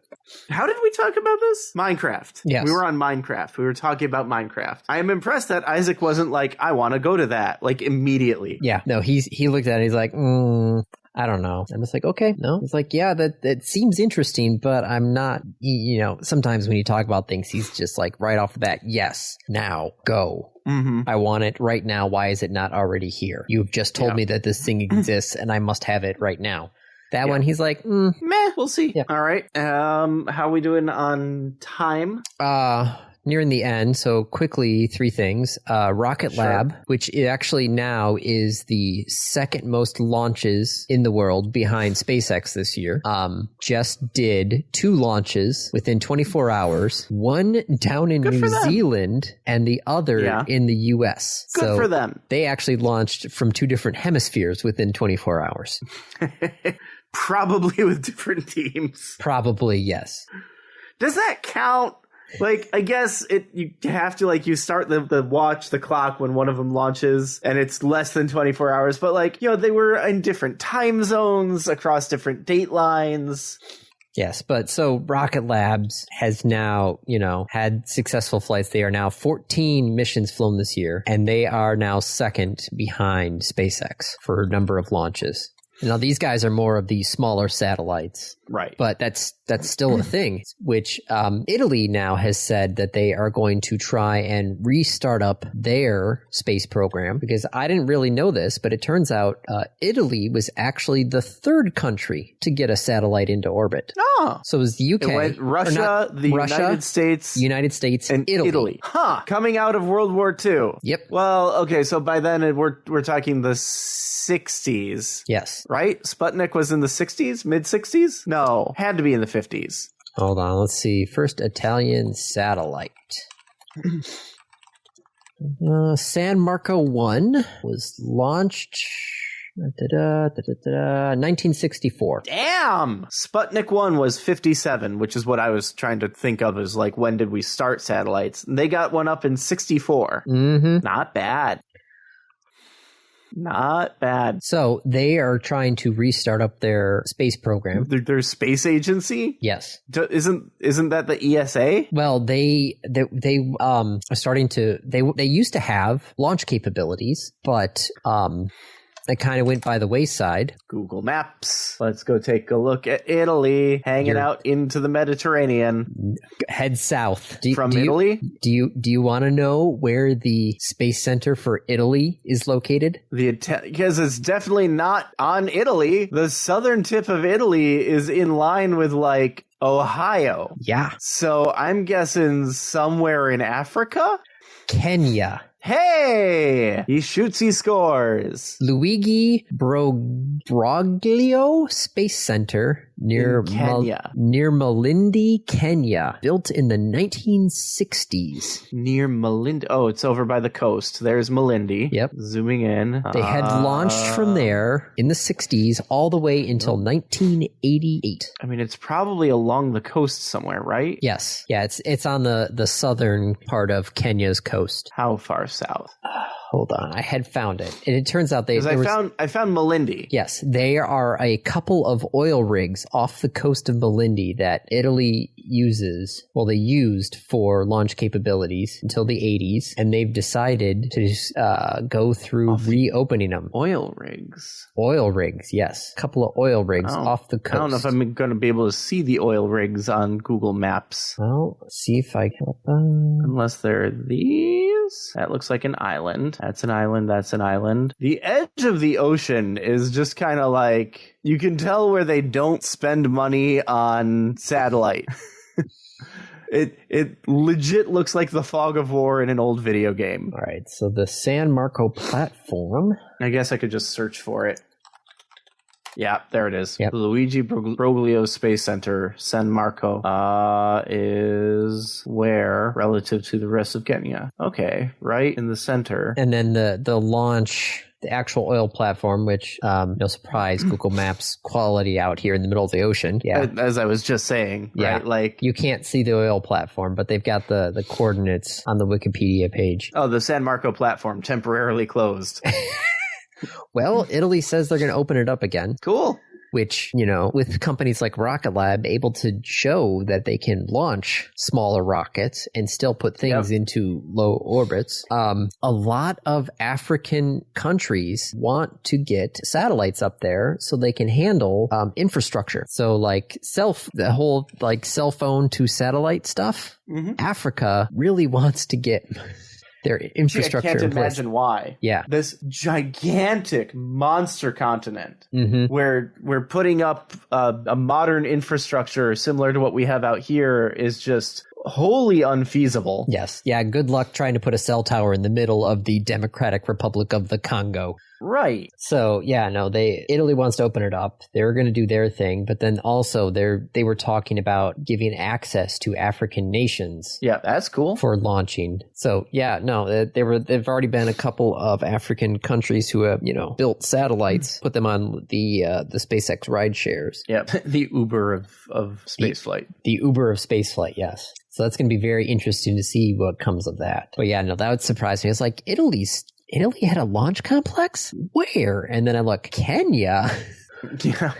How did we talk about this? Minecraft. Yes. We were on Minecraft. We were talking about Minecraft. I am impressed that Isaac wasn't like, I want to go to that, like immediately. Yeah. No, he looked at it. He's like, I don't know. I'm just like, okay, no. It's like, yeah, that seems interesting, but I'm not, sometimes when you talk about things, he's just like right off the bat, yes, now, go. Mm-hmm. I want it right now. Why is it not already here? You've just told me that this thing exists and I must have it right now. That one, he's like, meh, we'll see. Yeah. All right. How are we doing on time? Nearing the end, so quickly, 3 things. Rocket Lab, which actually now is the second most launches in the world behind SpaceX this year, just did 2 launches within 24 hours, one down in New Zealand and the other in the US. Good for them. They actually launched from 2 different hemispheres within 24 hours. Probably with different teams. Probably, yes. Does that count? Like, I guess you have to, like, you start the clock when one of them launches, and it's less than 24 hours. But, like, they were in different time zones across different date lines. Yes, but so Rocket Labs has now, had successful flights. They are now 14 missions flown this year, and they are now second behind SpaceX for number of launches. Now, these guys are more of the smaller satellites. Right. But that's still a thing, which Italy now has said that they are going to try and restart up their space program, because I didn't really know this, but it turns out Italy was actually the third country to get a satellite into orbit. Oh. So it was the UK. It went Russia, United States, and Italy. Huh. Coming out of World War II. Yep. Well, okay, so by then we're talking the 60s. Yes. Right? Sputnik was in the 60s? Mid-60s? No. Had to be in the 50s. Hold on. Let's see. First Italian satellite. San Marco 1 was launched 1964. Damn! Sputnik 1 was 57, which is what I was trying to think of as, like, when did we start satellites? And they got one up in 64. Mm-hmm. Not bad. Not bad. So they are trying to restart up their space program. Their space agency? Yes. Isn't that the ESA? Well, they are starting to. They used to have launch capabilities, but that kind of went by the wayside. Google Maps. Let's go take a look at Italy, hanging out into the Mediterranean. Head south. From Italy? Do you want to know where the Space Center for Italy is located? Because it's definitely not on Italy. The southern tip of Italy is in line with, like, Ohio. Yeah. So I'm guessing somewhere in Africa? Kenya. Hey! He shoots, he scores. Luigi Broglio Space Center near Kenya. Near Malindi, Kenya. Built in the 1960s. Near Malindi. Oh, it's over by the coast. There's Malindi. Yep. Zooming in. They had launched from there in the 60s all the way until 1988. I mean, it's probably along the coast somewhere, right? Yes. Yeah, it's on the southern part of Kenya's coast. How far south? Hold on, I had found it, and it turns out I found Malindi. Yes, there are a couple of oil rigs off the coast of Malindi that Italy uses. Well, they used for launch capabilities until the 80s, and they've decided to go through reopening them. Oil rigs. Oil rigs, yes, a couple of oil rigs off the coast. I don't know if I'm going to be able to see the oil rigs on Google Maps. Well, let's see if I can. Unless they're these. That looks like an island. That's an island. That's an island. The edge of the ocean is just kind of like, you can tell where they don't spend money on satellite. It legit looks like the fog of war in an old video game. All right, so the San Marco platform. I guess I could just search for it. Yeah, there it is. Yep. Luigi Broglio Space Center, San Marco, is where relative to the rest of Kenya? Okay, right in the center. And then the launch, the actual oil platform, which, no surprise, Google Maps quality out here in the middle of the ocean. Yeah. As I was just saying, yeah. Right? Like, you can't see the oil platform, but they've got the coordinates on the Wikipedia page. Oh, the San Marco platform temporarily closed. Well, Italy says they're going to open it up again. Cool. Which, with companies like Rocket Lab able to show that they can launch smaller rockets and still put things into low orbits. A lot of African countries want to get satellites up there so they can handle infrastructure. So like the whole like cell phone to satellite stuff. Mm-hmm. Africa really wants to get their infrastructure. I can't imagine why. Yeah. This gigantic monster continent where we're putting up a modern infrastructure similar to what we have out here is just wholly unfeasible. Yes. Yeah. Good luck trying to put a cell tower in the middle of the Democratic Republic of the Congo. Right. So yeah, no, Italy wants to open it up. They're going to do their thing, but then also they were talking about giving access to African nations. Yeah, that's cool. For launching. So yeah, no, they've already been a couple of African countries who have, built satellites, put them on the SpaceX ride shares. Yeah, the Uber of spaceflight. The Uber of spaceflight, yes. So that's going to be very interesting to see what comes of that. But yeah, no, that would surprise me. It's like Italy had a launch complex? Where? And then I look, Kenya? Yeah.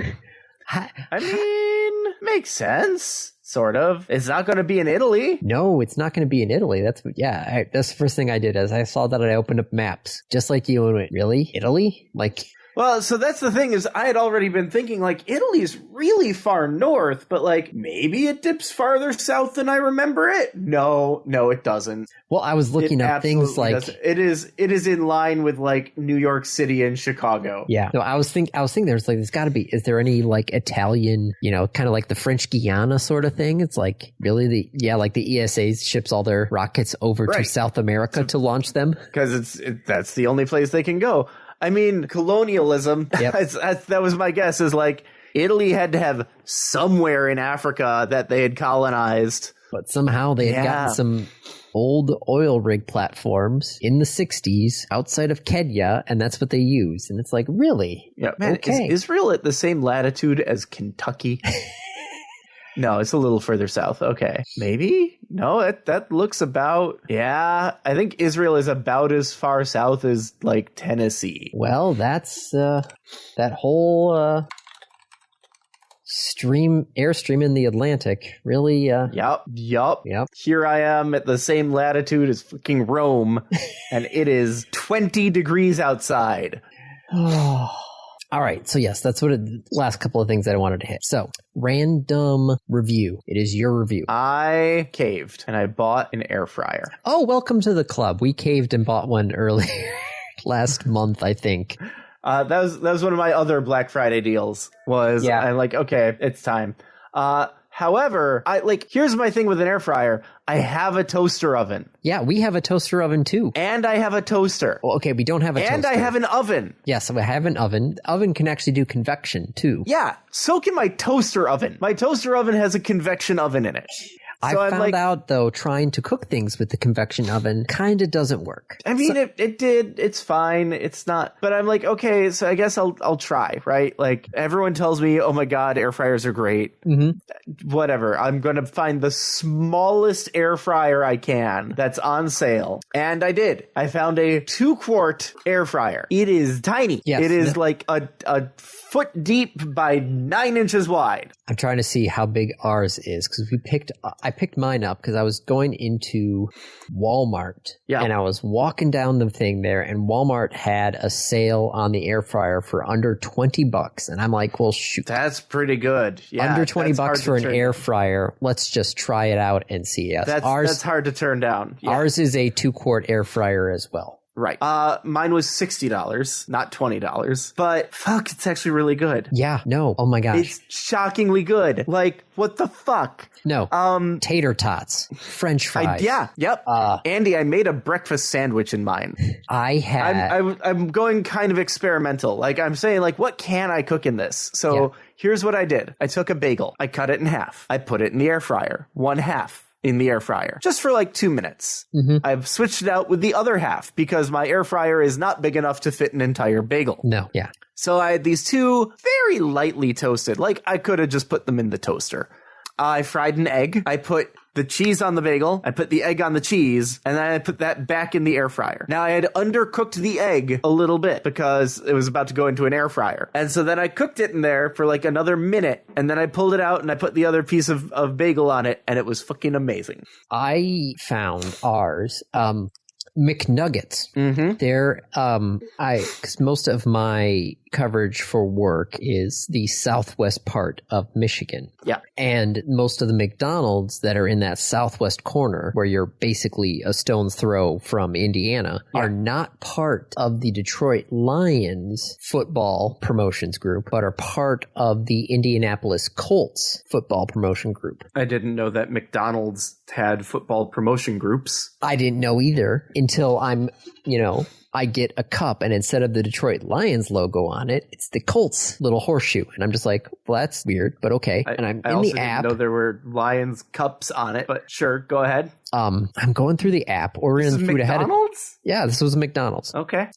I mean, makes sense. Sort of. It's not going to be in Italy. No, it's not going to be in Italy. That's the first thing I did as I saw that I opened up maps. Just like you and went, really? Italy? Like... Well, so that's the thing is I had already been thinking like Italy's really far north, but like maybe it dips farther south than I remember it. No, it doesn't. Well, I was looking up things like doesn't. It is in line with like New York City and Chicago. Yeah. No, I was thinking there's got to be. Is there any like Italian, kind of like the French Guiana sort of thing? It's like really like the ESA ships all their rockets over to South America to launch them because that's the only place they can go. I mean, colonialism, that was my guess, is like Italy had to have somewhere in Africa that they had colonized. But somehow they had gotten some old oil rig platforms in the 60s outside of Kenya, and that's what they use. And it's like, really? Yeah, man, okay. Is Israel at the same latitude as Kentucky? No, it's a little further south. Okay. Maybe? No, that looks about... Yeah, I think Israel is about as far south as, like, Tennessee. Well, that's that whole airstream in the Atlantic. Really... Yep. Here I am at the same latitude as fucking Rome, and it is 20 degrees outside. All right. So yes, that's last couple of things that I wanted to hit. So random review. It is your review. I caved and I bought an air fryer. Oh, welcome to the club. We caved and bought one earlier last month, I think. That was one of my other Black Friday deals. I'm like, okay, it's time. However, here's my thing with an air fryer. I have a toaster oven. Yeah, we have a toaster oven too. And I have a toaster. Well, okay, we don't have a toaster. And I have an oven. Yes, I have an oven. The oven can actually do convection too. Yeah, so can my toaster oven. My toaster oven has a convection oven in it. So I found out, though, trying to cook things with the convection oven kind of doesn't work. I mean, it did. It's fine. It's not. But I'm like, okay, so I guess I'll try, right? Like, everyone tells me, oh my God, air fryers are great. Mm-hmm. Whatever. I'm going to find the smallest air fryer I can that's on sale. And I did. I found a 2-quart air fryer. It is tiny. Yes. It is like a foot deep by 9 inches wide. I'm trying to see how big ours is because I picked mine up because I was going into Walmart and I was walking down the thing there and Walmart had a sale on the air fryer for under $20. And I'm like, well, shoot. That's pretty good. Yeah, under $20 for an air fryer. Let's just try it out and see. Yes. That's hard to turn down. Yeah. Ours is a 2-quart air fryer as well. Right. Mine was $60, not $20. But fuck, it's actually really good. Yeah. No. Oh my gosh. It's shockingly good. Like, what the fuck? No. Tater tots, French fries. Yep. Andy, I made a breakfast sandwich in mine. I'm going kind of experimental. Like, I'm saying, like, what can I cook in this? So here's what I did. I took a bagel. I cut it in half. I put it in the air fryer. 1/2. In the air fryer, just for like 2 minutes. Mm-hmm. I've switched it out with the other half because my air fryer is not big enough to fit an entire bagel. No, yeah. So I had these 2 very lightly toasted, like I could have just put them in the toaster. I fried an egg. I put the cheese on the bagel. I put the egg on the cheese, and then I put that back in the air fryer. Now, I had undercooked the egg a little bit because it was about to go into an air fryer. And so then I cooked it in there for like another minute, and then I pulled it out and I put the other piece of bagel on it, and it was fucking amazing. I found ours, McNuggets. Mm-hmm. They're, because most of my coverage for work is the southwest part of Michigan. Yeah. And most of the McDonald's that are in that southwest corner, where you're basically a stone's throw from Indiana, are not part of the Detroit Lions football promotions group, but are part of the Indianapolis Colts football promotion group. I didn't know that McDonald's had football promotion groups. I didn't know either until I'm, I get a cup, and instead of the Detroit Lions logo on it, it's the Colts little horseshoe. And I'm just like, well, that's weird, but okay. And I'm in the app. I didn't know there were Lions cups on it, but sure, go ahead. I'm going through the app, ordering the food ahead. McDonald's? Yeah, this was a McDonald's. Okay.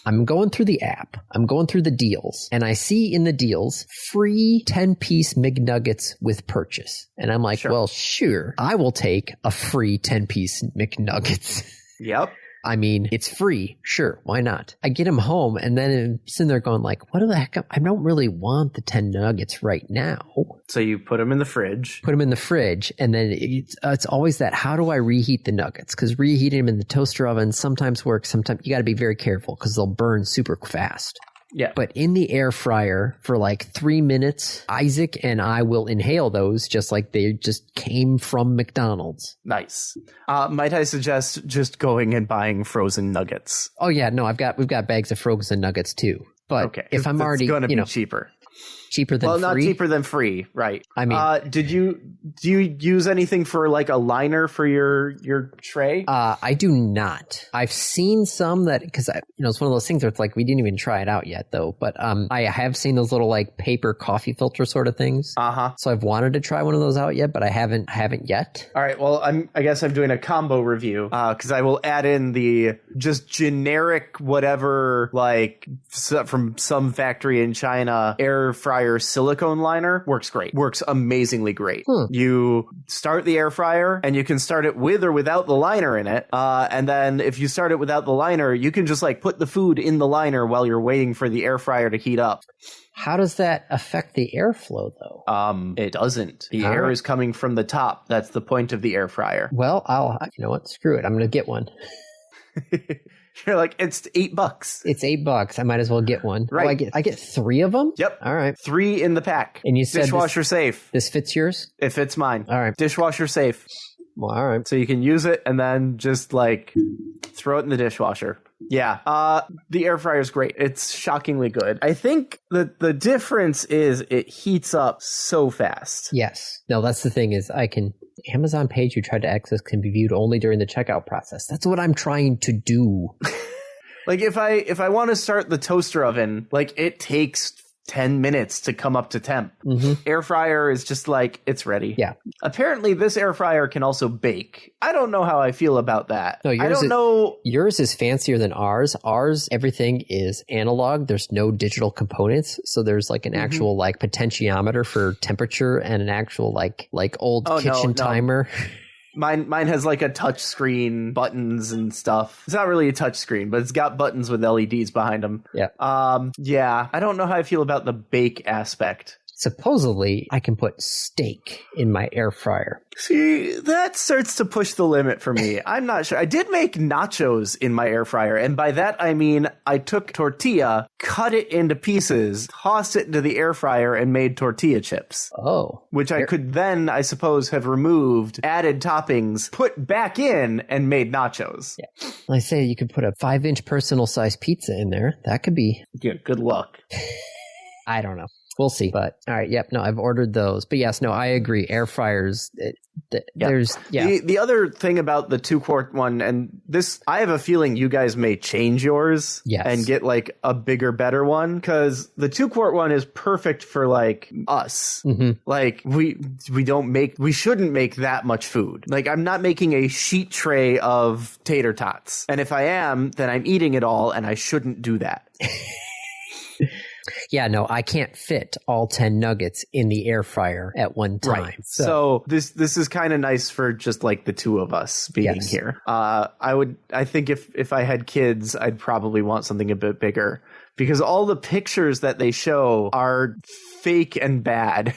I'm going through the app. I'm going through the deals, and I see in the deals free 10-piece McNuggets with purchase. And I'm like, well, sure, I will take a free 10-piece McNuggets. Yep. I mean, it's free. Sure. Why not? I get them home, and then I'm sitting there going like, what the heck? I don't really want the 10 nuggets right now. So you put them in the fridge. And then it's always that, how do I reheat the nuggets? Because reheating them in the toaster oven sometimes works. Sometimes you got to be very careful because they'll burn super fast. Yeah. But in the air fryer for like 3 minutes, Isaac and I will inhale those just like they just came from McDonald's. Nice. Might I suggest just going and buying frozen nuggets? Oh yeah, no, we've got bags of frozen nuggets too. But okay, if I'm already going to be cheaper. Cheaper than free? Well, not cheaper than free, right. I mean, do you use anything for like a liner for your tray? I do not. I've seen some that, because it's one of those things where it's like, we didn't even try it out yet though, but I have seen those little like paper coffee filter sort of things. So I've wanted to try one of those out yet, but I haven't yet. All right, well, I guess I'm doing a combo review because I will add in the just generic whatever, like from some factory in China, air fryer silicone liner. Works great. Works amazingly great. You start the air fryer and you can start it with or without the liner in it. And then if you start it without the liner, you can just like put the food in the liner while you're waiting for the air fryer to heat up. How does that affect the airflow though? It doesn't. The air is coming from the top. That's the point of the air fryer. Well, you know what? Screw it. I'm going to get one. You're like, it's $8. It's $8. I might as well get one. Right. Oh, I get 3 of them? Yep. All right. 3 in the pack. And you said dishwasher safe. This fits yours? It fits mine. All right. Dishwasher safe. Well, all right. So you can use it and then just like throw it in the dishwasher. Yeah. The air fryer is great. It's shockingly good. I think the difference is it heats up so fast. Yes. No, that's the thing is Amazon page you tried to access can be viewed only during the checkout process. That's what I'm trying to do. Like if I want to start the toaster oven, like it takes 10 minutes to come up to temp. Air fryer is just like, it's ready. Yeah. Apparently this air fryer can also bake. I don't know how I feel about that. No, I don't know. Yours is fancier than ours. Ours, everything is analog. There's no digital components. So there's like an actual like potentiometer for temperature and an actual like old kitchen timer. Mine has like a touch screen, buttons and stuff. It's not really a touch screen, but it's got buttons with LEDs behind them. Yeah. Yeah. I don't know how I feel about the bake aspect. Supposedly, I can put steak in my air fryer. See, that starts to push the limit for me. I'm not sure. I did make nachos in my air fryer, and by that I mean I took tortilla, cut it into pieces, tossed it into the air fryer, and made tortilla chips. Oh. Which I could then, I suppose, have removed, added toppings, put back in, and made nachos. Yeah. I say you could put a 5-inch personal-sized pizza in there. That could be... Yeah, good luck. I don't know. We'll see. But all right. Yep. No, I've ordered those. But yes, no, I agree. Air fryers. There's The other thing about the 2-quart one, and this, I have a feeling you guys may change yours and get like a bigger, better one, because the 2-quart one is perfect for like us. Like we shouldn't make that much food. Like I'm not making a sheet tray of tater tots. And if I am, then I'm eating it all and I shouldn't do that. Yeah, no, I can't fit all 10 nuggets in the air fryer at one time. Right. So this is kind of nice for just like the two of us being here. I think if I had kids, I'd probably want something a bit bigger, because all the pictures that they show are fake and bad.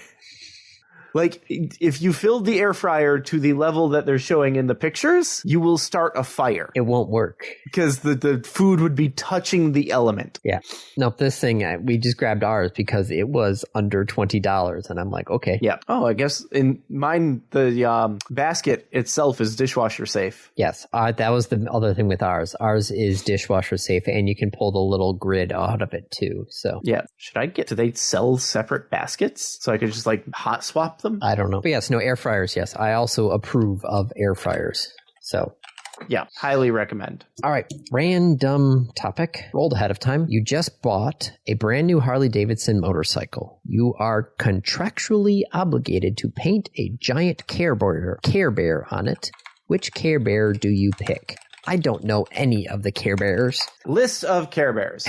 Like, if you filled the air fryer to the level that they're showing in the pictures, you will start a fire. It won't work. Because the food would be touching the element. Yeah. No, this thing, we just grabbed ours because it was under $20. And I'm like, okay. Yeah. Oh, I guess in mine, the basket itself is dishwasher safe. Yes. That was the other thing with ours. Ours is dishwasher safe, and you can pull the little grid out of it too. So yeah. Do they sell separate baskets so I could just like hot swap them? I don't know. But yes, no, air fryers, yes. I also approve of air fryers. So Yeah, highly recommend. All right, random topic. Rolled ahead of time. You just bought a brand new Harley Davidson motorcycle. You are contractually obligated to paint a giant Care Bear on it. Which Care Bear do you pick? I don't know any of the Care Bears. List of Care Bears.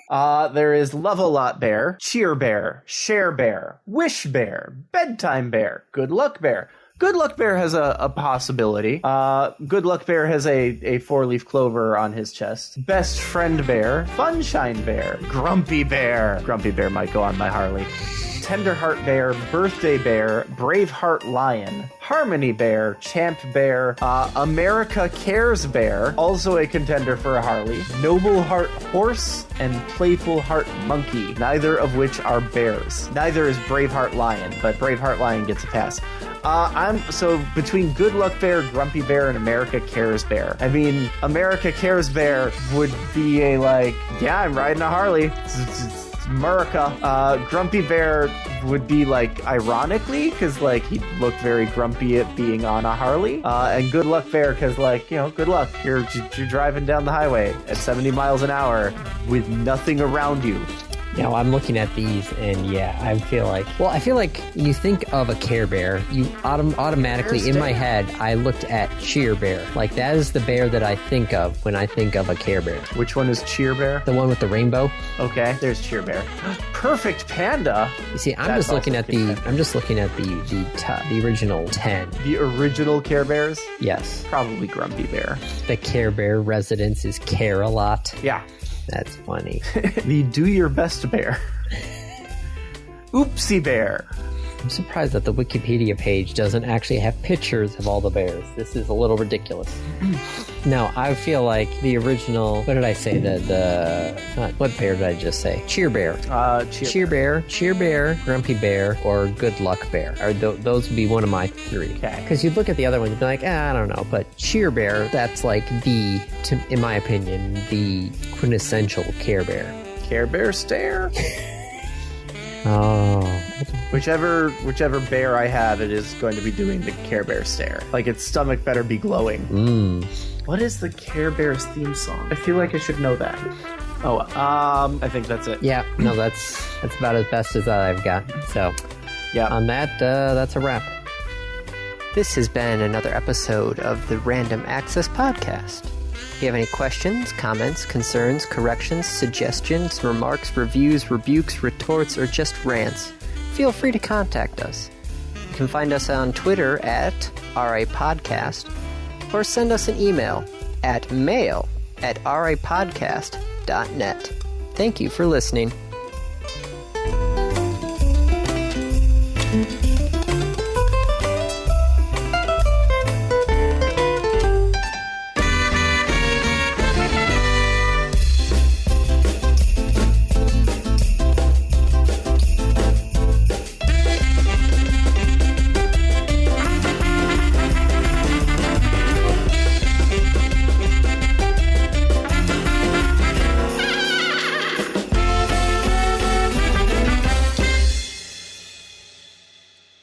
There is Love-A-Lot Bear, Cheer Bear, Share Bear, Wish Bear, Bedtime Bear, Good Luck Bear. Good Luck Bear has a possibility. Good Luck Bear has a four-leaf clover on his chest. Best Friend Bear, Funshine Bear, Grumpy Bear. Grumpy Bear might go on my Harley. Tenderheart Bear, Birthday Bear, Braveheart Lion, Harmony Bear, Champ Bear, America Cares Bear, also a contender for a Harley, Noble Heart Horse, and Playful Heart Monkey, neither of which are bears. Neither is Braveheart Lion, but Braveheart Lion gets a pass. So between Good Luck Bear, Grumpy Bear, and America Cares Bear. I mean, America Cares Bear would be I'm riding a Harley. It's America. Grumpy Bear would be ironically, because he looked very grumpy at being on a Harley. And Good Luck Bear, because good luck. You're driving down the highway at 70 miles an hour with nothing around you. Now, I'm looking at these, and I feel like you think of a Care Bear, you automatically, in my head, I looked at Cheer Bear. That is the bear that I think of when I think of a Care Bear. Which one is Cheer Bear? The one with the rainbow. Okay, there's Cheer Bear. Perfect Panda. You see, I'm just looking at the original 10. The original Care Bears? Yes. Probably Grumpy Bear. The Care Bear residence is Care a lot. Yeah. That's funny. The Do Your Best Bear. Oopsie Bear. I'm surprised that the Wikipedia page doesn't actually have pictures of all the bears. This is a little ridiculous. Now, I feel like the original... What did I say? What bear did I just say? Cheer Bear. Cheer Bear, Grumpy Bear, or Good Luck Bear. Those would be one of my three. Okay. Because you'd look at the other one and be like, I don't know. But Cheer Bear, that's in my opinion, the quintessential Care Bear. Care Bear stare? Oh. Whichever bear I have, it is going to be doing the Care Bear stare. Its stomach better be glowing. What is the Care Bears theme song? I feel like I should know that. I think that's it. Yeah, no, that's about as best as I've got. So, yeah. On that, that's a wrap. This has been another episode of the Random Access Podcast. If you have any questions, comments, concerns, corrections, suggestions, remarks, reviews, rebukes, retorts, or just rants, feel free to contact us. You can find us on Twitter at RAPodcast, or send us an email at mail@rapodcast.net. Thank you for listening.